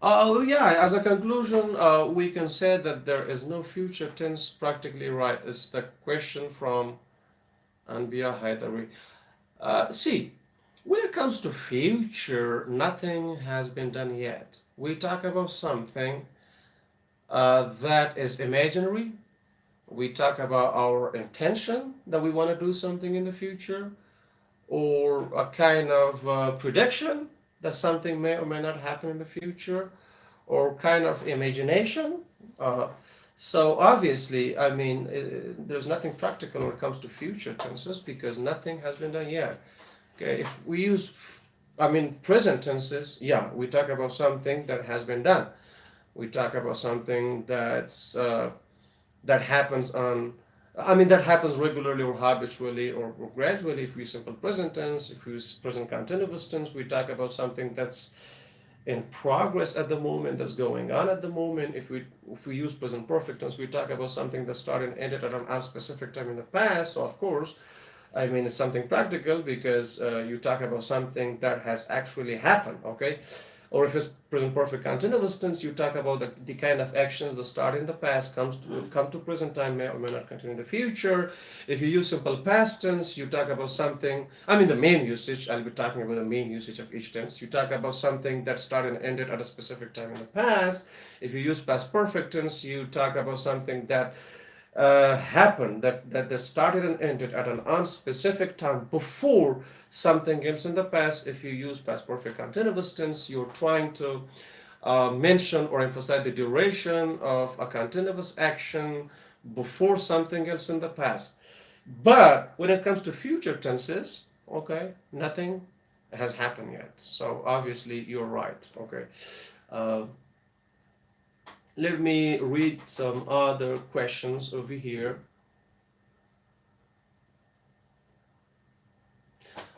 Oh yeah, as a conclusion, we can say that there is no future tense practically right. It's the question from Anbiya Haidari. See, when it comes to future, nothing has been done yet. We talk about something that is imaginary. We talk about our intention that we want to do something in the future, or a kind of prediction that something may or may not happen in the future, or kind of imagination. Uh, So obviously, I mean, there's nothing practical when it comes to future tenses because nothing has been done yet. Okay, if we use, I mean, present tenses, yeah, we talk about something that has been done. We talk about something that happens on, I mean, that happens regularly or habitually or gradually. If we use simple present tense, if we use present continuous tense, we talk about something that's in progress at the moment, that's going on at the moment. If we use present perfect tense, we talk about something that started and ended at an unspecific time in the past. So of course, I mean, it's something practical because you talk about something that has actually happened, okay? Or if it's present perfect continuous tense, you talk about the kind of actions that start in the past come to present time, may or may not continue in the future. If you use simple past tense, you talk about something. I mean, the main usage. I'll be talking about the main usage of each tense. You talk about something that started and ended at a specific time in the past. If you use past perfect tense, you talk about something that happened, that started and ended at an unspecific time before something else in the past. If you use past perfect continuous tense, you're trying to mention or emphasize the duration of a continuous action before something else in the past. But when it comes to future tenses, okay, nothing has happened yet. So obviously you're right. Okay. Uh, Let me read some other questions over here.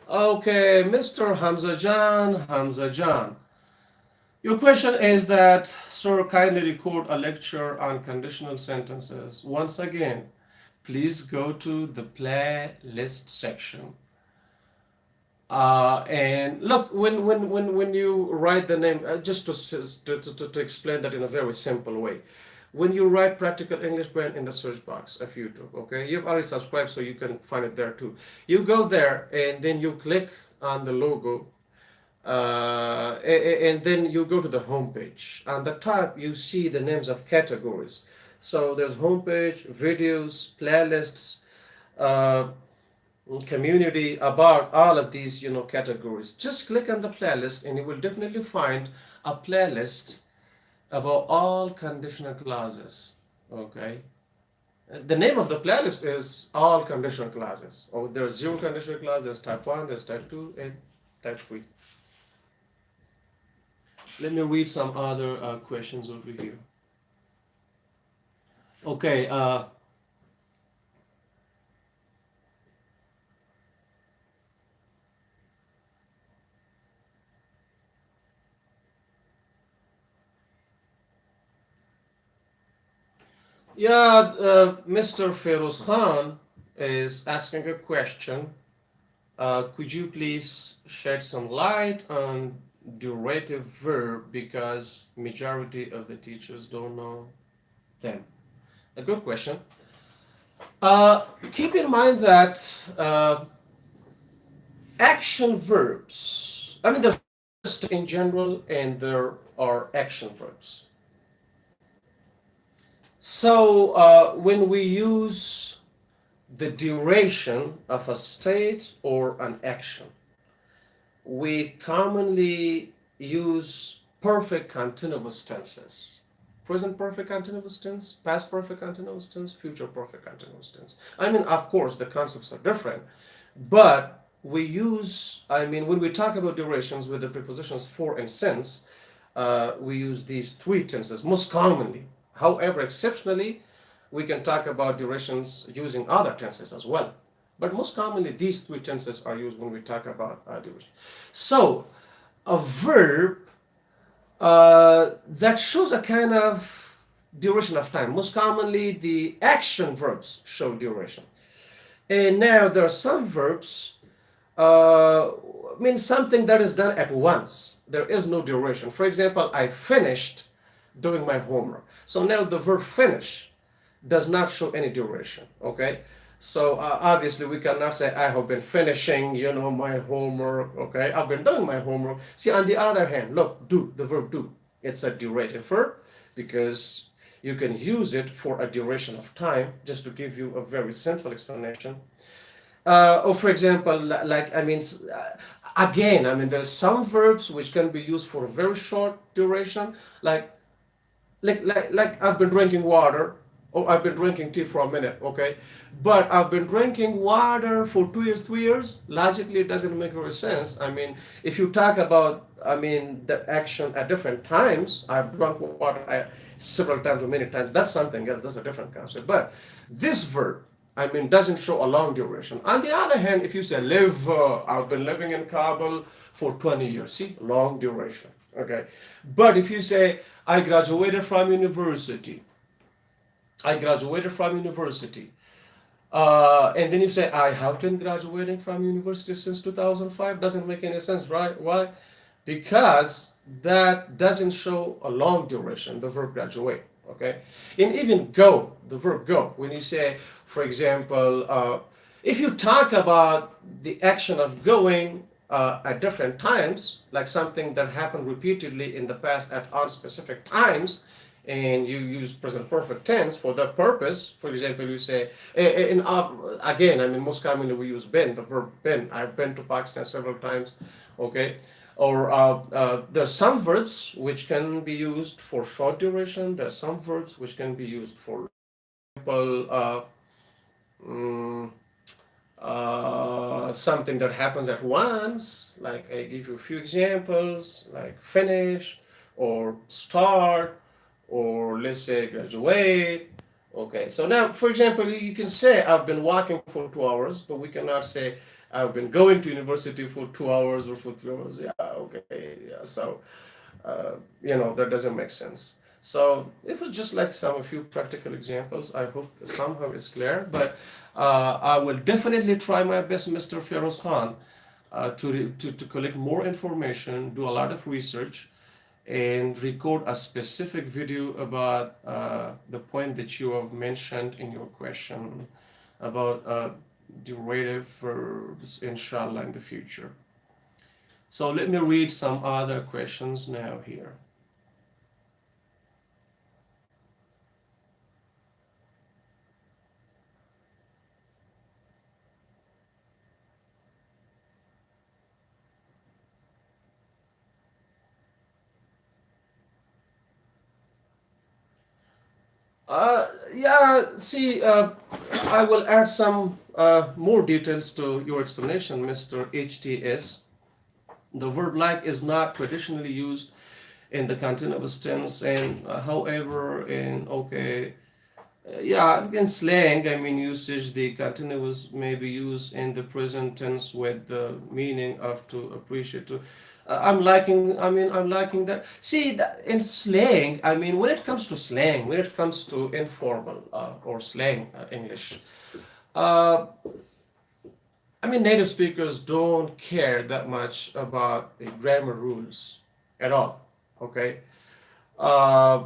Okay, Mr. Hamza Jan. Your question is that, sir, kindly record a lecture on conditional sentences. Once again, please go to the playlist section. And look, when you write the name, just to explain that in a very simple way, when you write Practical English Brand in the search box of YouTube, okay, you've already subscribed, so you can find it there too. You go there and then you click on the logo, and then you go to the homepage. On the top, you see the names of categories. So there's homepage, videos, playlists. Uh, Community, about all of these categories. Just click on the playlist and you will definitely find a playlist about all conditional clauses. Okay, the name of the playlist is all conditional clauses. Oh, there's zero conditional clause, there's type 1, there's type 2, and type 3. Let me read some other questions over here. Okay, yeah, Mr. Feroz Khan is asking a question. Could you please shed some light on durative verb because majority of the teachers don't know them? A good question. Keep in mind that action verbs, I mean, there's in general and there are action verbs. So when we use the duration of a state or an action, we commonly use perfect continuous tenses. Present perfect continuous tense, past perfect continuous tense, future perfect continuous tense. I mean, of course, the concepts are different, but we use, I mean, when we talk about durations with the prepositions for and since, we use these three tenses most commonly. However, exceptionally, we can talk about durations using other tenses as well. But most commonly, these three tenses are used when we talk about duration. So, a verb that shows a kind of duration of time. Most commonly, the action verbs show duration. And now there are some verbs mean something that is done at once. There is no duration. For example, I finished doing my homework. So now the verb finish does not show any duration. Okay. So obviously we cannot say I have been finishing, my homework. Okay, I've been doing my homework. See, on the other hand, look, do, the verb do. It's a durative verb because you can use it for a duration of time. Just to give you a very simple explanation. Or for example, like again, I mean, there's some verbs which can be used for a very short duration, like I've been drinking water. Oh, I've been drinking tea for a minute, okay? But I've been drinking water for 2 years, 3 years. Logically, it doesn't make very sense. I mean, if you talk about, I mean, the action at different times, I've drunk water several times or many times. That's something else. That's a different concept. But this verb, I mean, doesn't show a long duration. On the other hand, if you say live, I've been living in Kabul for 20 years. See, long duration, okay? But if you say I graduated from university, I graduated from university. And then you say, I have been graduating from university since 2005. Doesn't make any sense, right? Why? Because that doesn't show a long duration, the verb graduate. Okay? And even go, the verb go, when you say, for example, if you talk about the action of going at different times, like something that happened repeatedly in the past at unspecific times, and you use present perfect tense for that purpose. For example, you say, again, I mean, most commonly we use been, the verb been. I've been to Pakistan several times, okay? Or there are some verbs which can be used for short duration. There are some verbs which can be used for long duration. For example, mm, something that happens at once, like I give you a few examples, like finish or start, or let's say graduate. Okay, so now, for example, you can say I've been walking for 2 hours, but we cannot say I've been going to university for 2 hours or for 3 hours. Yeah, okay, yeah. So, that doesn't make sense. So it was just like some a few practical examples. I hope somehow it's clear, but I will definitely try my best, Mr. Feroz Khan, to collect more information, do a lot of research, and record a specific video about the point that you have mentioned in your question about derivative verbs, inshallah, in the future. So let me read some other questions now here. Yeah, see, I will add some more details to your explanation, Mr. HTS. The verb like is not traditionally used in the continuous tense, and however, in okay, yeah, in slang, I mean usage, the continuous may be used in the present tense with the meaning of to appreciate. To, I'm liking that. See, that in slang, I mean, when it comes to slang, when it comes to informal or slang English, uh, I mean, native speakers don't care that much about the grammar rules at all. Okay, uh,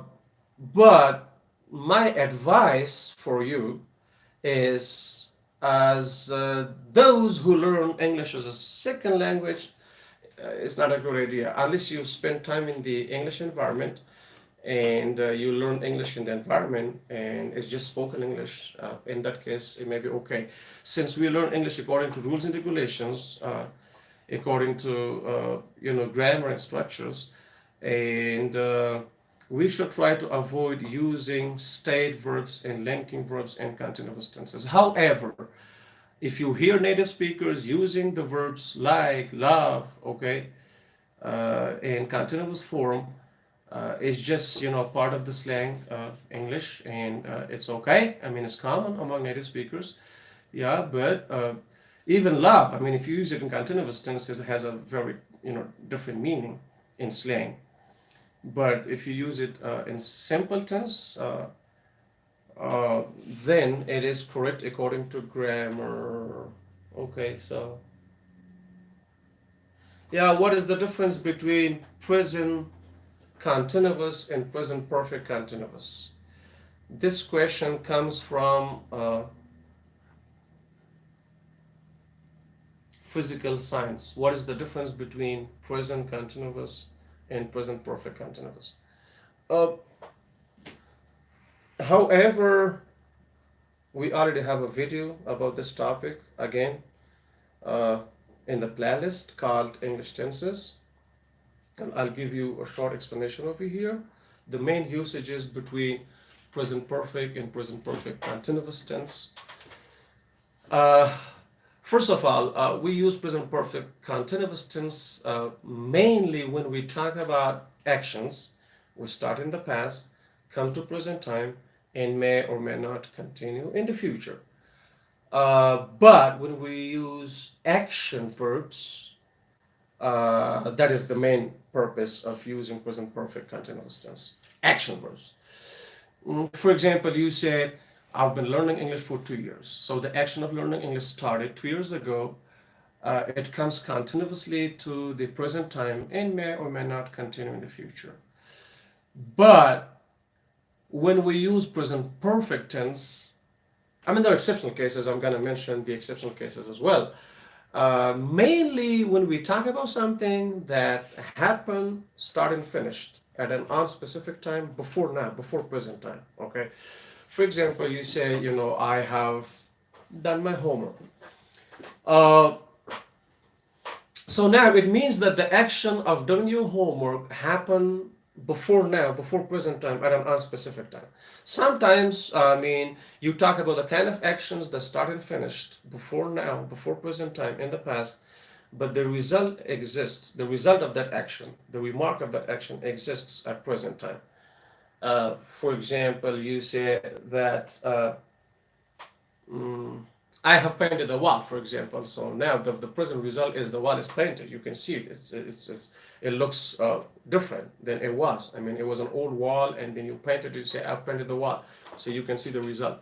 but my advice for you is, as those who learn English as a second language, it's not a good idea unless you spend time in the English environment and you learn English in the environment and it's just spoken English. In that case, it may be okay. Since we learn English according to rules and regulations, according to grammar and structures, and we should try to avoid using state verbs and linking verbs and continuous tenses. However, if you hear native speakers using the verbs like, love, okay, in continuous form, it's just part of the slang English, and it's okay. I mean, it's common among native speakers, yeah. But even love, I mean, if you use it in continuous tense, it has a very different meaning in slang. But if you use it in simple tense, then it is correct according to grammar. Okay, so yeah, what is the difference between present continuous and present perfect continuous? This question comes from physical science. What is the difference between present continuous and present perfect continuous? Uh, However, we already have a video about this topic again uh, in the playlist called English Tenses, and I'll give you a short explanation over here. The main usages between present perfect and present perfect continuous tense. Uh, First of all, we use present perfect continuous tense mainly when we talk about actions. We start in the past, come to present time, and may or may not continue in the future. But when we use action verbs, that is the main purpose of using present perfect continuous tense. Action verbs. For example, you said, I've been learning English for 2 years. So the action of learning English started 2 years ago. It comes continuously to the present time and may or may not continue in the future. But when we use present perfect tense, I mean, there are exceptional cases. I'm going to mention the exceptional cases as well. Mainly when we talk about something that happened, started, and finished at an unspecific time before now, before present time. Okay. For example, you say, I have done my homework. Uh, so now it means that the action of doing your homework happened before now, before present time, at an unspecific time. Sometimes, I mean, you talk about the kind of actions that started and finished before now, before present time, in the past, but the result exists. The result of that action, the remark of that action exists at present time. For example, you say that mm, I have painted the wall, for example. So now the present result is the wall is painted. You can see it. It looks different than it was. I mean, it was an old wall, and then you painted it. You say, I've painted the wall. So you can see the result.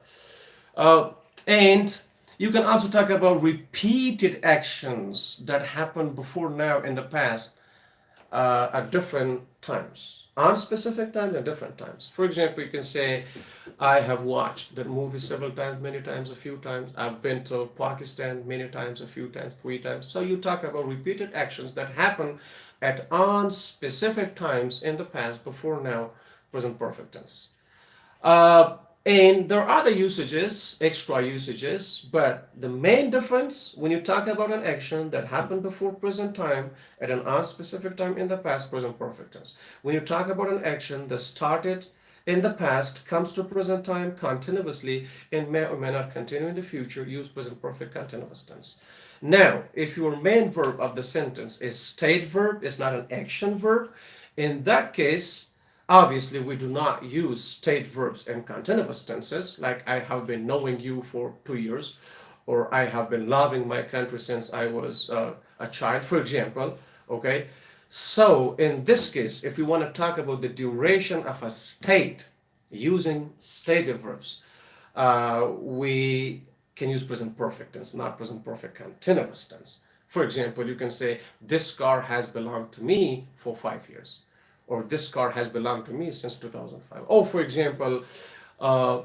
Uh, and you can also talk about repeated actions that happened before now in the past at different times, on specific times and different times. For example, you can say, I have watched that movie several times, many times, a few times. I've been to Pakistan many times, a few times, 3 times. So you talk about repeated actions that happen at on specific times in the past, before now, present perfect tense. Uh, and there are other usages, extra usages, but the main difference when you talk about an action that happened before present time at an unspecific time in the past, present perfect tense. When you talk about an action that started in the past, comes to present time continuously, and may or may not continue in the future, use present perfect continuous tense. Now, if your main verb of the sentence is state verb, it's not an action verb, in that case, obviously, we do not use state verbs and continuous tenses, like I have been knowing you for 2 years, or I have been loving my country since I was a child, for example. Okay. So, in this case, if we want to talk about the duration of a state using stative verbs, we can use present perfect tense, not present perfect continuous tense. For example, you can say, this car has belonged to me for 5 years, or this car has belonged to me since 2005. Or, for example, uh,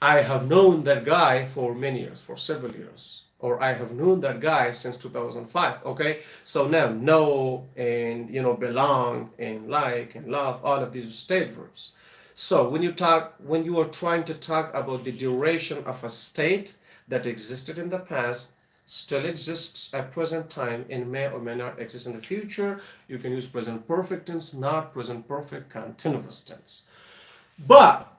I have known that guy for many years, for several years, or I have known that guy since 2005. Okay, so now know and belong and like and love, all of these are state verbs. So when you are trying to talk about the duration of a state that existed in the past, still exists at present time, and may or may not exist in the future, you can use present perfect tense, not present perfect continuous tense. But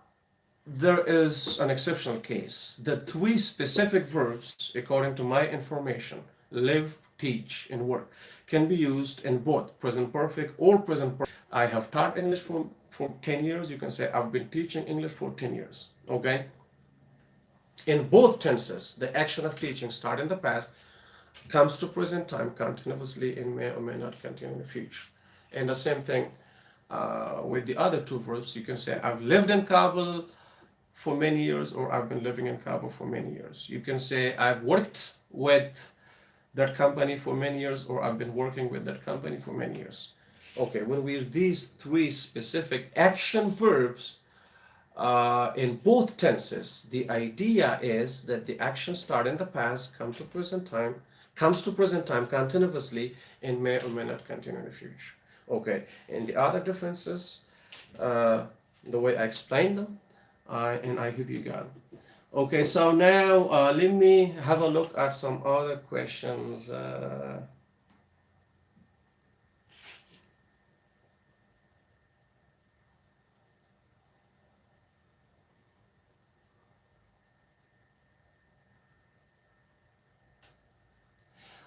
there is an exceptional case. The three specific verbs, according to my information, live, teach, and work, can be used in both present perfect or present perfect. I have taught English for 10 years. You can say I've been teaching English for 10 years. Okay? In both tenses, the action of teaching start in the past, comes to present time continuously, and may or may not continue in the future. And the same thing with the other two verbs. You can say I've lived in Kabul for many years, or I've been living in Kabul for many years. You can say I've worked with that company for many years, or I've been working with that company for many years. Okay, when we use these three specific action verbs in both tenses, the idea is that the action start in the past, comes to present time continuously, and may or may not continue in the future. Okay, and the other differences, the way I explained them, and I hope you got it. Okay, so now let me have a look at some other questions.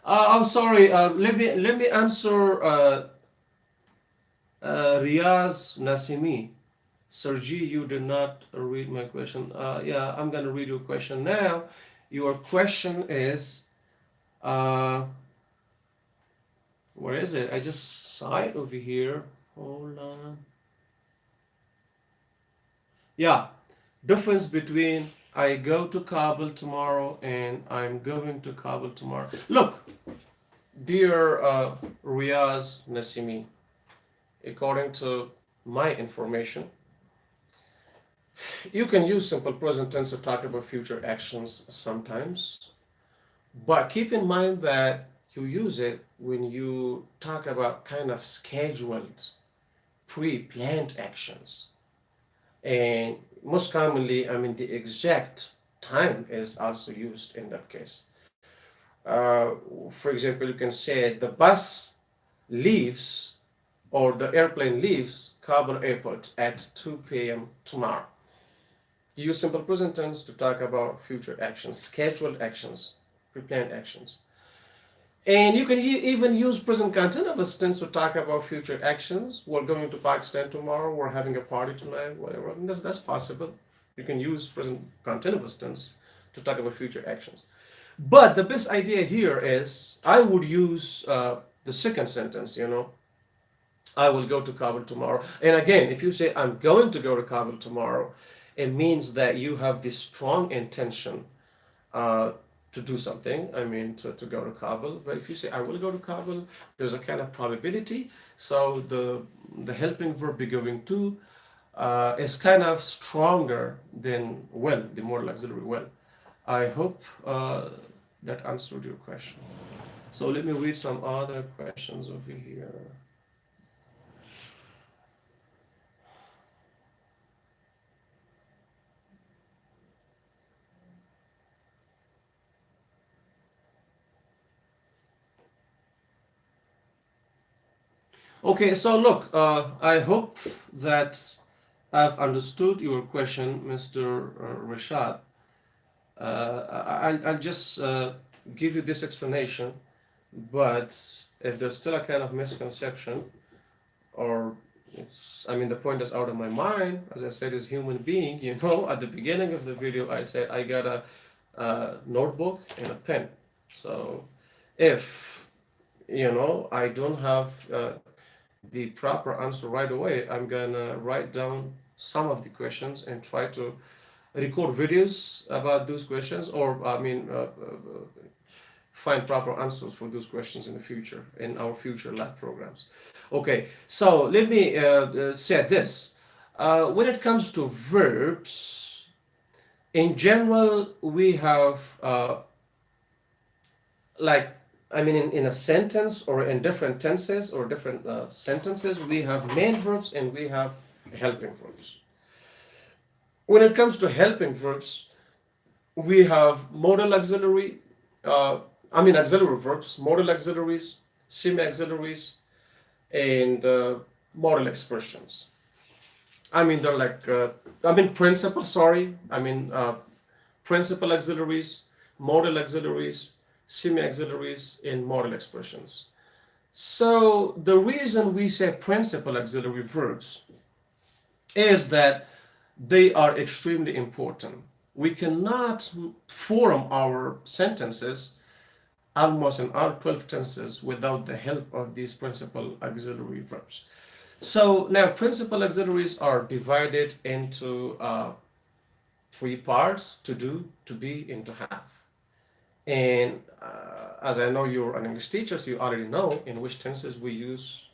I'm sorry. Let me answer Riaz Nasimi. Sergi, you did not read my question. Yeah, I'm gonna read your question now. Your question is, uh, where is it? I just saw it over here. Hold on. Yeah, difference between I go to Kabul tomorrow and I'm going to Kabul tomorrow. Look, dear Riaz Nasimi, according to my information, you can use simple present tense to talk about future actions sometimes, but keep in mind that you use it when you talk about kind of scheduled, pre-planned actions. And most commonly, I mean, the exact time is also used in that case. Uh, for example, you can say the bus leaves or the airplane leaves Kabul airport at 2 p.m. tomorrow. You use simple present tense to talk about future actions, scheduled actions, pre-planned actions. And you can even use present continuous tense to talk about future actions. We're going to Pakistan tomorrow. We're having a party tonight. Whatever. I mean, that's possible. You can use present continuous tense to talk about future actions. But the best idea here is I would use the second sentence. I will go to Kabul tomorrow. And again, if you say I'm going to go to Kabul tomorrow, it means that you have this strong intention uh, to do something. I mean, to go to Kabul. But if you say I will go to Kabul, there's a kind of probability. So the helping verb be going to is kind of stronger than will, the modal auxiliary will. I hope that answered your question. So let me read some other questions over here. Okay, so look, I hope that I've understood your question, Mr. Rashad. I'll just give you this explanation, but if there's still a kind of misconception, or I mean, the point is out of my mind, as I said, as human being, at the beginning of the video, I said I got a notebook and a pen. So if, I don't have the proper answer right away, I'm gonna write down some of the questions and try to record videos about those questions, or I mean, find proper answers for those questions in the future, in our future lab programs. Okay, so let me say this. When it comes to verbs, in general, we have like I mean, in a sentence or in different tenses or different sentences, we have main verbs and we have helping verbs. When it comes to helping verbs, we have modal auxiliary, auxiliary verbs, modal auxiliaries, semi auxiliaries, and modal expressions. I mean, they're like, principal, sorry, principal auxiliaries, modal auxiliaries, semi auxiliaries, and modal expressions. So the reason we say principal auxiliary verbs is that they are extremely important. We cannot form our sentences almost in all 12 tenses without the help of these principal auxiliary verbs. So now principal auxiliaries are divided into three parts: to do, to be, and to have. And as I know you're an English teacher, so you already know in which tenses we use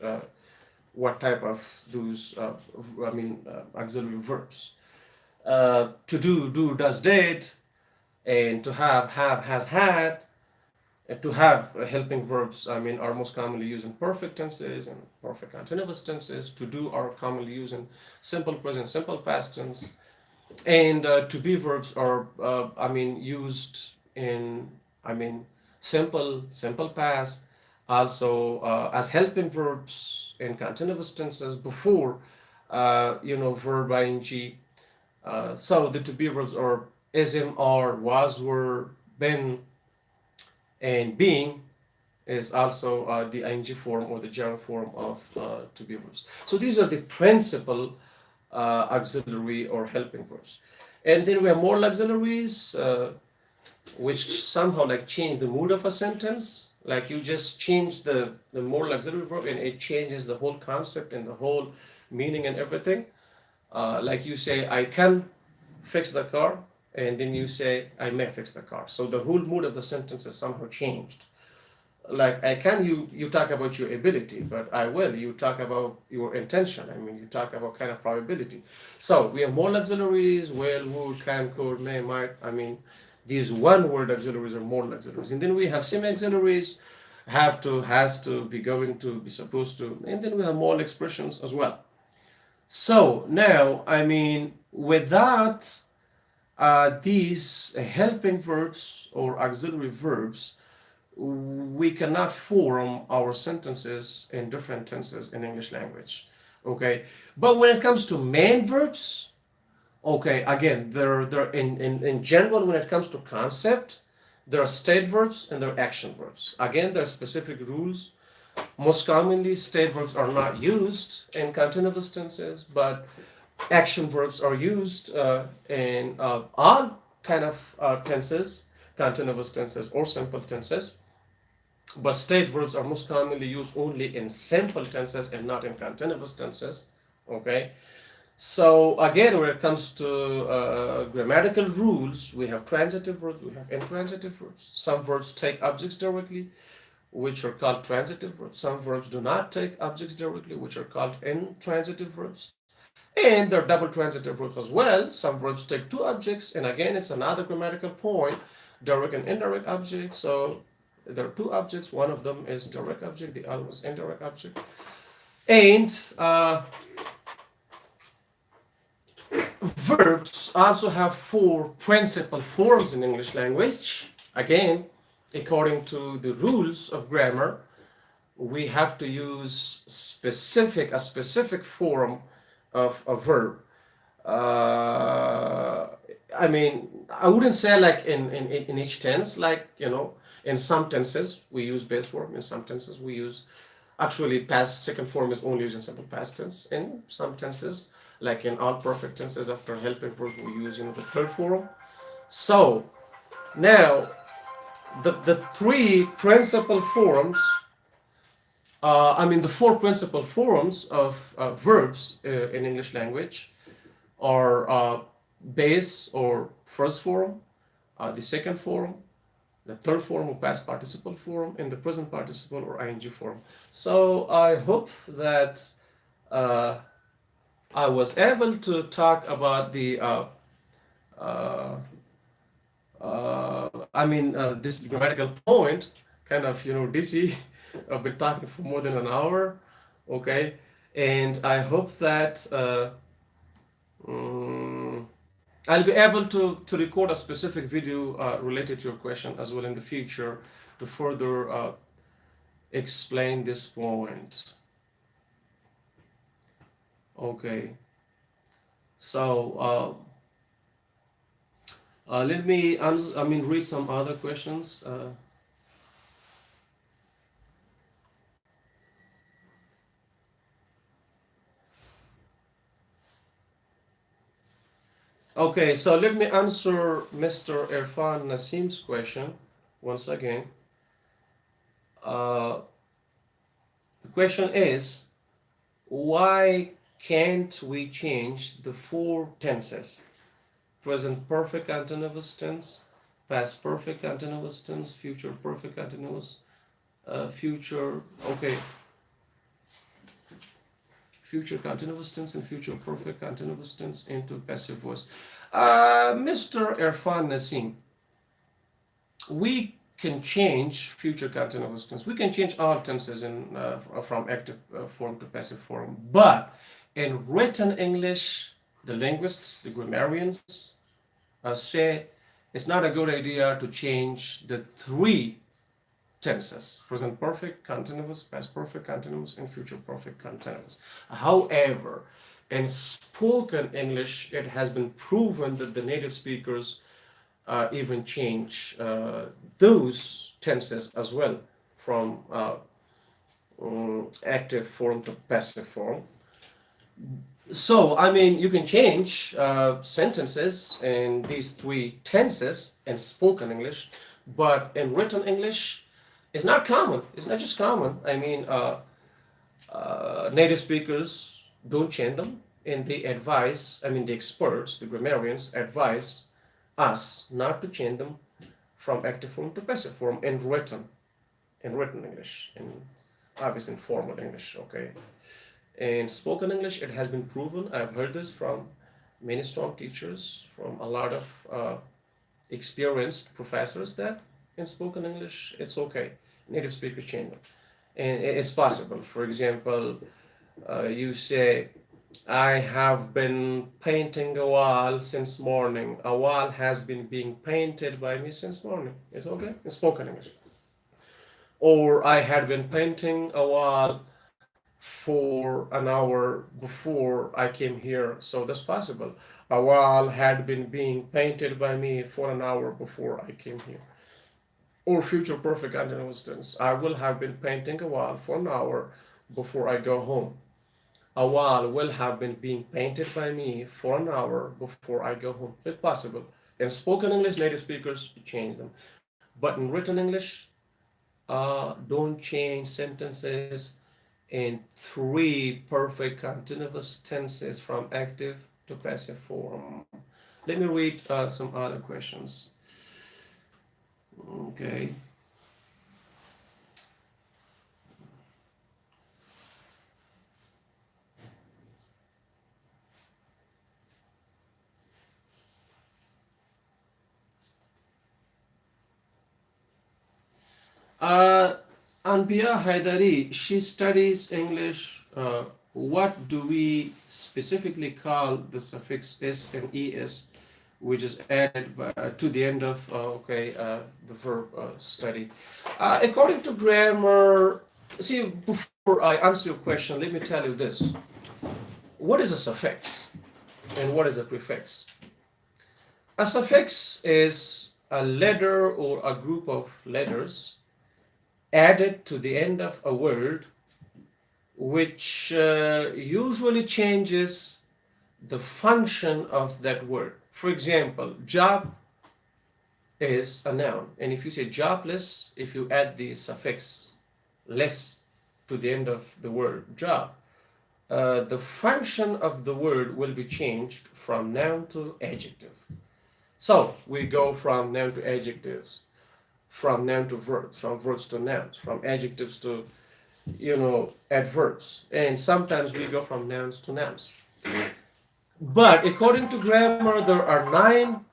what type of those auxiliary verbs. To do, does, did, and to have, has, had. To have helping verbs, are most commonly used in perfect tenses and perfect continuous tenses. To do are commonly used in simple present, simple past tense, and to be verbs are, used in, I mean, simple past, also as helping verbs in continuous tenses before, verb ing. So the to be verbs are ism, are, was, were, been, and being. is also the ing form or the gerund form of to be verbs. So these are the principal auxiliary or helping verbs. And then we have moral auxiliaries, which somehow like change the mood of a sentence. Like you just change the moral auxiliary verb and it changes the whole concept and the whole meaning and everything. Like you say, I can fix the car, and then you say, I may fix the car. So the whole mood of the sentence is somehow changed. Like I can, you talk about your ability, but I will, you talk about your intention. I mean, you talk about kind of probability. So we have more auxiliaries, will, would, can, could, may, might. I mean, these one word auxiliaries are more auxiliaries. And then we have semi auxiliaries, have to, has to, be going to, be supposed to. And then we have more expressions as well. So now, I mean, without these helping verbs or auxiliary verbs, we cannot form our sentences in different tenses in English language. Okay, but when it comes to main verbs, okay, again, they're in general, when it comes to concept, there are state verbs and there are action verbs. Again, there are specific rules. Most commonly, state verbs are not used in continuous tenses, but action verbs are used in all kind of tenses, continuous tenses or simple tenses. But state verbs are most commonly used only in simple tenses and not in continuous tenses. Okay. So again, when it comes to grammatical rules, we have transitive verbs, we have intransitive verbs. Some verbs take objects directly, which are called transitive verbs. Some verbs do not take objects directly, which are called intransitive verbs. And there are double transitive verbs as well. Some verbs take two objects, and again, it's another grammatical point, direct and indirect objects. So there are two objects. One of them is direct object, the other is indirect object. And verbs also have four principal forms in English language. Again, according to the rules of grammar, we have to use a specific form of a verb. Uh, I mean, I wouldn't say like in each tense, like, in some tenses we use base form, in some tenses we use, actually past second form is only used in simple past tense. In some tenses, like in all perfect tenses after helping verbs, we use, the third form. So now the three principal forms, the four principal forms of verbs in English language are base or first form, the second form, the third form or past participle form, and the present participle or ing form. So I hope that uh, I was able to talk about the this grammatical point, kind of, dizzy. I've been talking for more than an hour, okay? And I hope that mm, I'll be able to record a specific video related to your question as well in the future to further explain this point. Okay, so let me read some other questions. Okay, so let me answer Mr. Irfan Nasim's question once again. Uh, the question is, why can't we change the four tenses? Present perfect continuous tense, past perfect continuous tense, future perfect continuous, future, okay, future continuous tense and future perfect continuous tense into passive voice. Mr. Irfan Nasim, we can change future continuous tense. We can change all tenses from active form to passive form. But in written English, the linguists, the grammarians say it's not a good idea to change the three tenses: present perfect continuous, past perfect continuous, and future perfect continuous. However, in spoken English, it has been proven that the native speakers even change those tenses as well from active form to passive form. So, I mean, you can change sentences in these three tenses in spoken English, but in written English, it's not common. It's not just common. I mean, native speakers don't change them, and they advise, I mean, the experts, the grammarians advise us not to change them from active form to passive form in written English, in obviously in formal English, okay? In spoken English, it has been proven. I've heard this from many strong teachers, from a lot of experienced professors that in spoken English, it's okay. Native speakers change them. And it's possible. For example, you say, I have been painting a wall since morning. A wall has been being painted by me since morning. It's okay? In spoken English. Or I had been painting a wall for an hour before I came here. So that's possible. A wall had been being painted by me for an hour before I came here. Or future perfect continuous tense. I will have been painting a wall for an hour before I go home. A wall will have been being painted by me for an hour before I go home. It's possible. In spoken English, native speakers change them. But in written English, don't change sentences in three perfect continuous tenses from active to passive form. Let me read some other questions. Okay. Uh, Anbiya Haidari, she studies English. What do we specifically call the suffix s and es, which is added to the end of the verb study? According to grammar, see, before I answer your question, let me tell you this: what is a suffix and what is a prefix? A suffix is a letter or a group of letters added to the end of a word, which usually changes the function of that word. For example, job is a noun, and if you say jobless, if you add the suffix less to the end of the word job, the function of the word will be changed from noun to adjective. So we go from noun to adjectives, from noun to verbs, from verbs to nouns, from adjectives to adverbs, and sometimes we go from nouns to nouns. But according to grammar, there are 9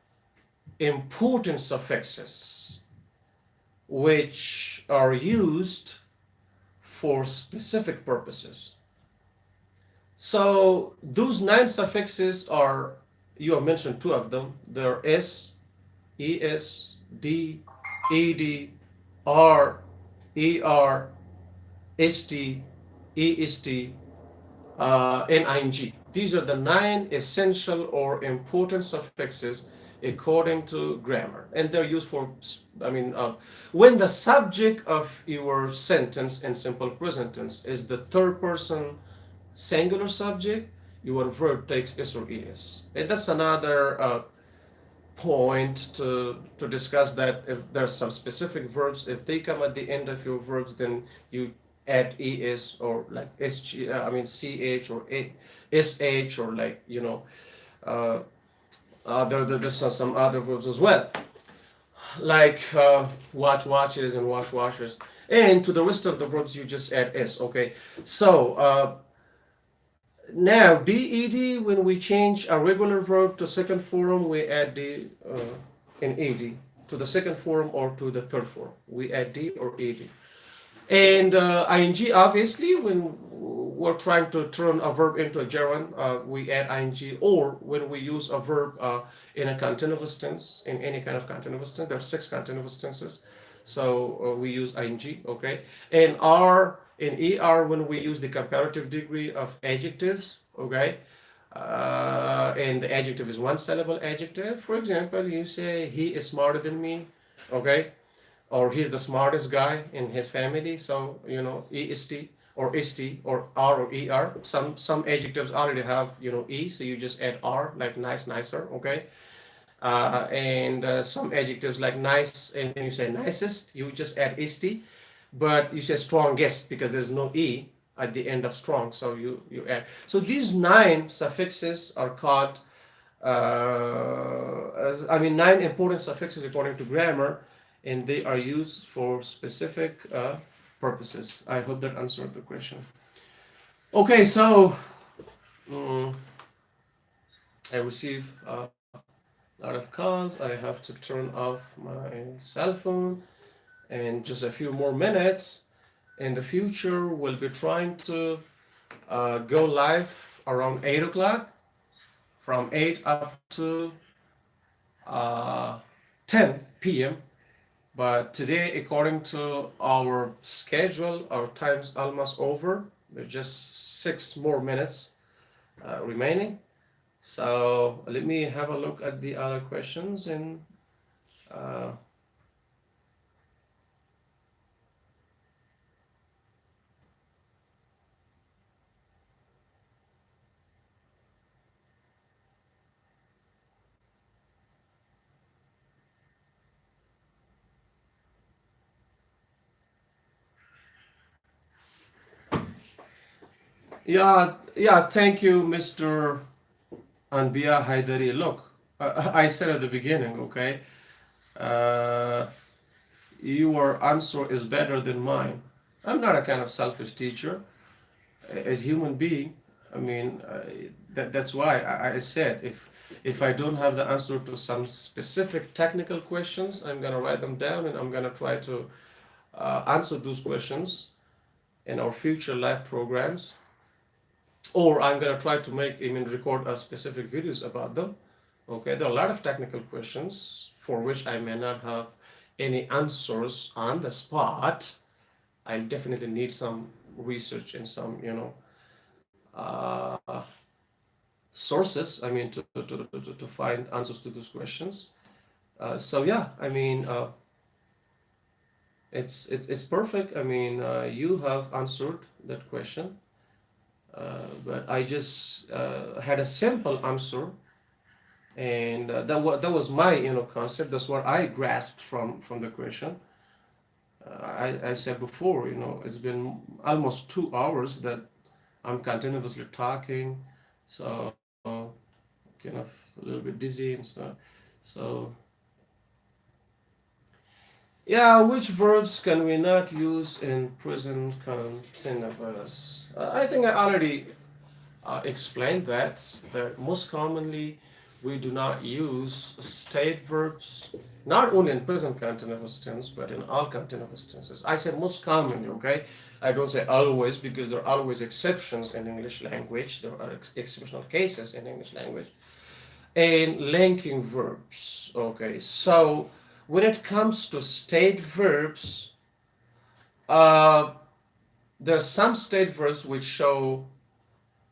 important suffixes which are used for specific purposes. So those 9 suffixes are, you have mentioned 2 of them. They're s, es, d, ed, r, er, st, est, and ing. These are the 9 essential or important suffixes according to grammar, and they're used for, when the subject of your sentence in simple present tense is the third person singular subject, your verb takes s or es. And that's another point to discuss, that if there's some specific verbs, if they come at the end of your verbs, then you add es, or like ch or sh, or uh, there's some other verbs as well, like watch watches and wash washers, and to the rest of the verbs you just add s. Okay, so now ded, when we change a regular verb to second form, we add d in ed. To the second form or to the third form, we add d or ed. And ing, obviously, when we're trying to turn a verb into a gerund, we add ing. Or when we use a verb in a continuous tense, in any kind of continuous tense, there are 6 continuous tenses. So we use ing, okay? And r in er, when we use the comparative degree of adjectives, okay? And the adjective is 1 syllable adjective. For example, you say, he is smarter than me, okay? or he's the smartest guy in his family. So est or ist or r or er. Some adjectives already have e, so you just add r, like nice, nicer. Okay. And some adjectives like nice, and then you say nicest, you just add ist, but you say strongest because there's no e at the end of strong, so you add. So these 9 suffixes are called, I mean, 9 important suffixes according to grammar, and they are used for specific purposes. I hope that answered the question. Okay, so mm, I receive a lot of calls. I have to turn off my cell phone, and just a few more minutes. In the future, we'll be trying to go live around 8 o'clock, from 8 up to uh, 10 p.m. But today, according to our schedule, our time's almost over. There's just 6 more minutes remaining. So let me have a look at the other questions. And uh, yeah, thank you, Mr. Anbiya Haidari. Look, I said at the beginning, okay, uh, your answer is better than mine. I'm not a kind of selfish teacher. As human being, I mean, that's why I said, if I don't have the answer to some specific technical questions, I'm gonna write them down, and I'm gonna try to answer those questions in our future live programs, or I'm gonna try to make, I mean, record a specific videos about them. Okay, there are a lot of technical questions for which I may not have any answers on the spot. I definitely need some research and some, uh, sources. I mean, to find answers to those questions. So yeah, I mean, it's perfect. I mean, you have answered that question, but I just had a simple answer, and that was my concept. That's what I grasped from the question. I said before, it's been almost 2 hours that I'm continuously talking, so kind of a little bit dizzy and stuff. So yeah, which verbs can we not use in present continuous? I think I already explained that most commonly we do not use state verbs, not only in present continuous tense, but in all continuous tenses. I said most commonly, okay? I don't say always, because there are always exceptions in English language. There are exceptional cases in English language. And linking verbs, okay? So when it comes to state verbs, uh, there are some state verbs which show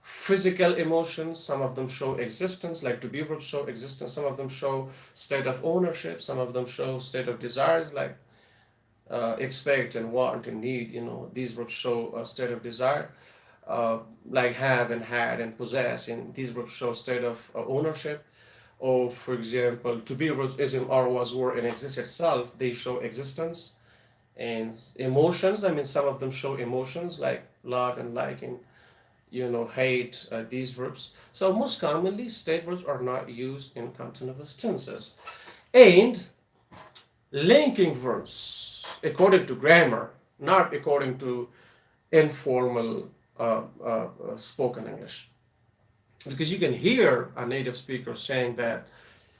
physical emotions. Some of them show existence, like to be verbs show existence. Some of them show state of ownership. Some of them show state of desires, like expect and want and need. These verbs show a state of desire, like have and had and possess. And these verbs show state of ownership. Or, for example, to be verbs is, in, are, was, were, and exist itself. They show existence. And emotions, I mean, some of them show emotions, like love and liking, hate, these verbs. So most commonly, state verbs are not used in continuous tenses. And linking verbs, according to grammar, not according to informal spoken English. Because you can hear a native speaker saying that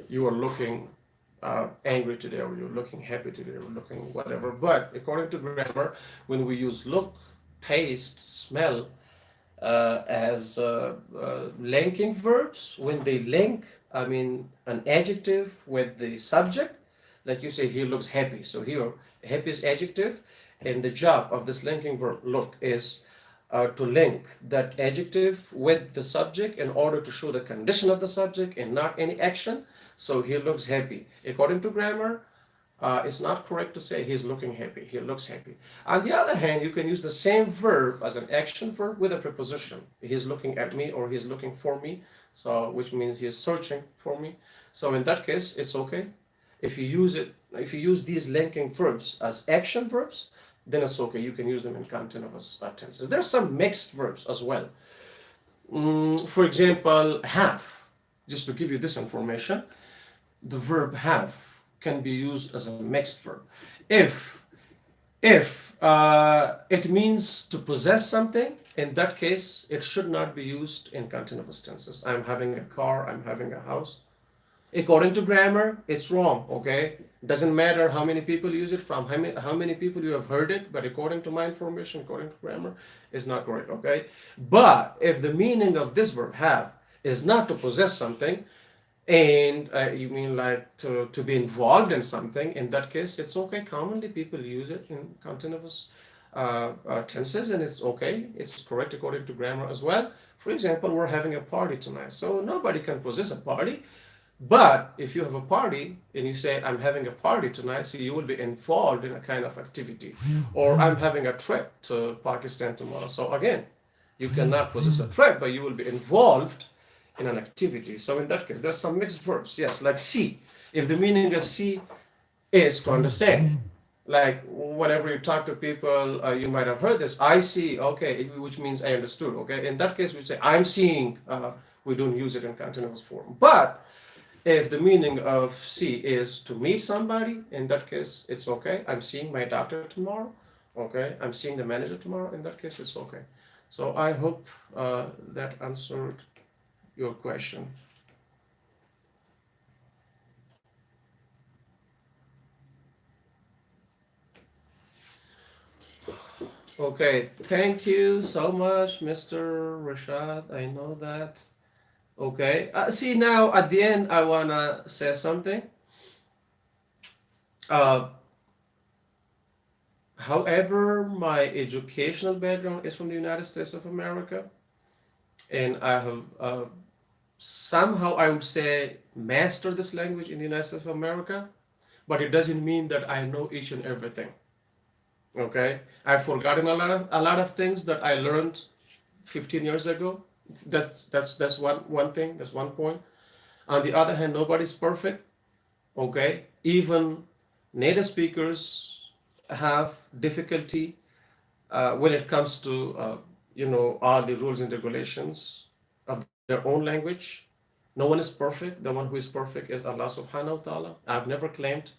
you are looking angry today, or you're looking happy today, or looking whatever. But according to grammar, when we use look, taste, smell, as linking verbs, when they link, I mean, an adjective with the subject, like you say, he looks happy. So here, happy is adjective, and the job of this linking verb look is to link that adjective with the subject in order to show the condition of the subject and not any action. So he looks happy. According to grammar, it's not correct to say he's looking happy, he looks happy. On the other hand, you can use the same verb as an action verb with a preposition. He's looking at me or he's looking for me, so which means he's searching for me. So in that case, it's okay. If you use these linking verbs as action verbs, then it's okay. You can use them in continuous tenses. There's some mixed verbs as well. For example, have. Just to give you this information, the verb have can be used as a mixed verb. If it means to possess something, in that case, it should not be used in continuous tenses. I'm having a car, I'm having a house. According to grammar, it's wrong, okay? Doesn't matter how many people use it, from how many people you have heard it, but according to my information, according to grammar, it's not correct, okay? But if the meaning of this verb have is not to possess something, and you mean like to be involved in something, in that case, it's okay. Commonly, people use it in continuous tenses, and it's okay. It's correct according to grammar as well. For example, we're having a party tonight, so nobody can possess a party. But if you have a party and you say, I'm having a party tonight, so you will be involved in a kind of activity. Or I'm having a trip to Pakistan tomorrow. So again, you cannot possess a trip, but you will be involved in an activity. So in that case, there's some mixed verbs. Yes, like see. If the meaning of see is to understand, like whenever you talk to people, you might have heard this. I see, okay, which means I understood. Okay, in that case, we say I'm seeing. We don't use it in continuous form. But if the meaning of see is to meet somebody, in that case, it's okay. I'm seeing my doctor tomorrow. Okay, I'm seeing the manager tomorrow. In that case, it's okay. So I hope that answered your question. Okay, thank you so much, Mr. Rashad. I know that. Okay, see now at the end, I wanna say something. Uh, However, my educational background is from the United States of America, and I have somehow, I would say, mastered this language in the United States of America, but it doesn't mean that I know each and everything. Okay, I've forgotten a lot of things that I learned 15 years ago. That's one thing. That's one point. On the other hand, nobody's perfect. Okay, even native speakers have difficulty when it comes to all the rules and regulations of their own language. No one is perfect. The one who is perfect is Allah Subhanahu wa Taala. I've never claimed.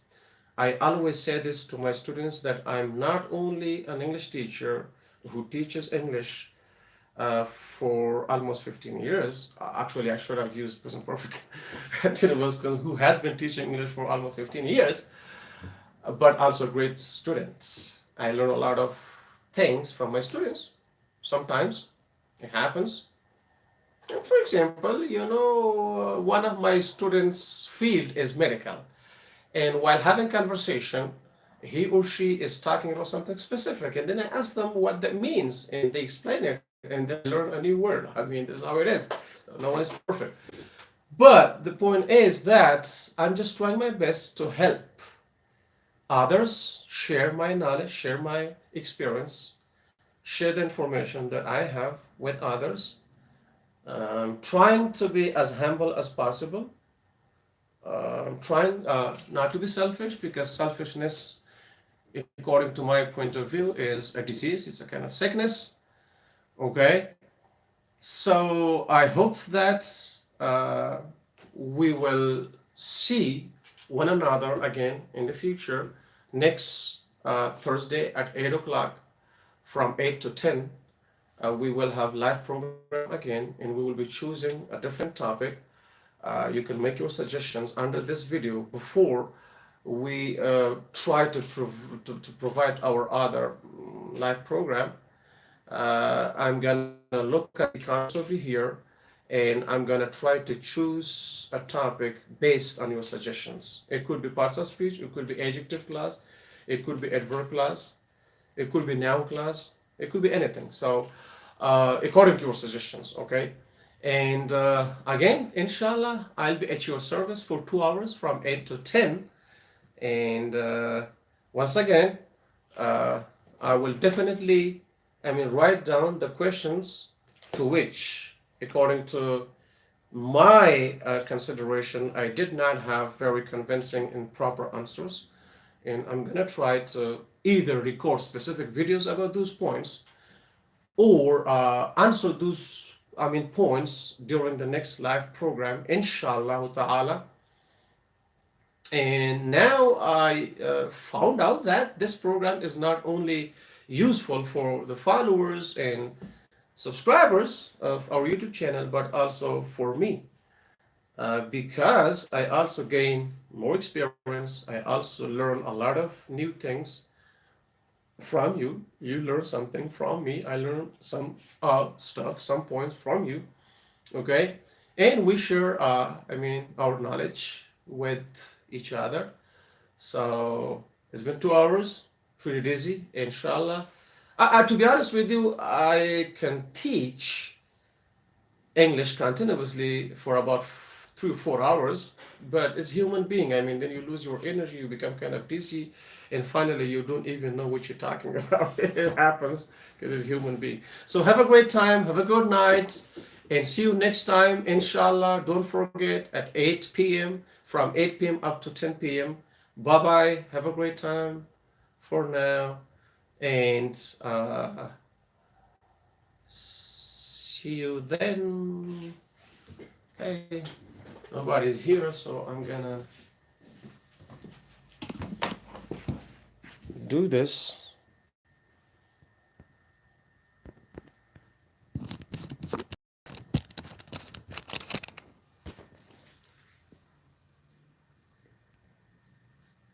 I always say this to my students that I'm not only an English teacher who teaches English for almost 15 years. Actually, I should have used present perfect continuous who has been teaching English for almost 15 years, but also great students. I learn a lot of things from my students. Sometimes it happens. And for example, one of my students' field is medical. And while having conversation, he or she is talking about something specific. And then I ask them what that means, and they explain it, and then I learn a new word. I mean, this is how it is. No one is perfect. But the point is that I'm just trying my best to help others share my knowledge, share my experience, share the information that I have with others. Trying to be as humble as possible. Trying not to be selfish, because selfishness, according to my point of view, is a disease. It's a kind of sickness. Okay, so I hope that we will see one another again in the future next Thursday at 8 o'clock from 8 to 10. We will have live program again, and we will be choosing a different topic. You can make your suggestions under this video before we try to provide our other live program. I'm gonna look at the comments over here, and I'm gonna try to choose a topic based on your suggestions. It could be parts of speech, it could be adjective class, it could be adverb class, it could be noun class, it could be anything. So according to your suggestions, okay? And again, inshallah, I'll be at your service for 2 hours from 8 to 10. And once again, uh, I will definitely, write down the questions to which, according to my consideration, I did not have very convincing and proper answers. And I'm gonna try to either record specific videos about those points or answer those points during the next live program, inshallah ta'ala. And now I found out that this program is not only useful for the followers and subscribers of our YouTube channel, but also for me, because I also gain more experience. I also learn a lot of new things from you. You learn something from me. I learn some stuff, some points from you. Okay, and we share, our knowledge with each other. So it's been 2 hours, pretty dizzy, inshallah. To be honest with you, I can teach English continuously for about 3 or 4 hours, but it's human being. Then you lose your energy, you become kind of dizzy, and finally you don't even know what you're talking about. It happens because it's human being. So have a great time, have a good night, and see you next time, inshallah. Don't forget at 8 p.m., from 8 p.m. up to 10 p.m. Bye bye. Have a great time for now, and see you then. Okay, nobody's here, so I'm gonna do this.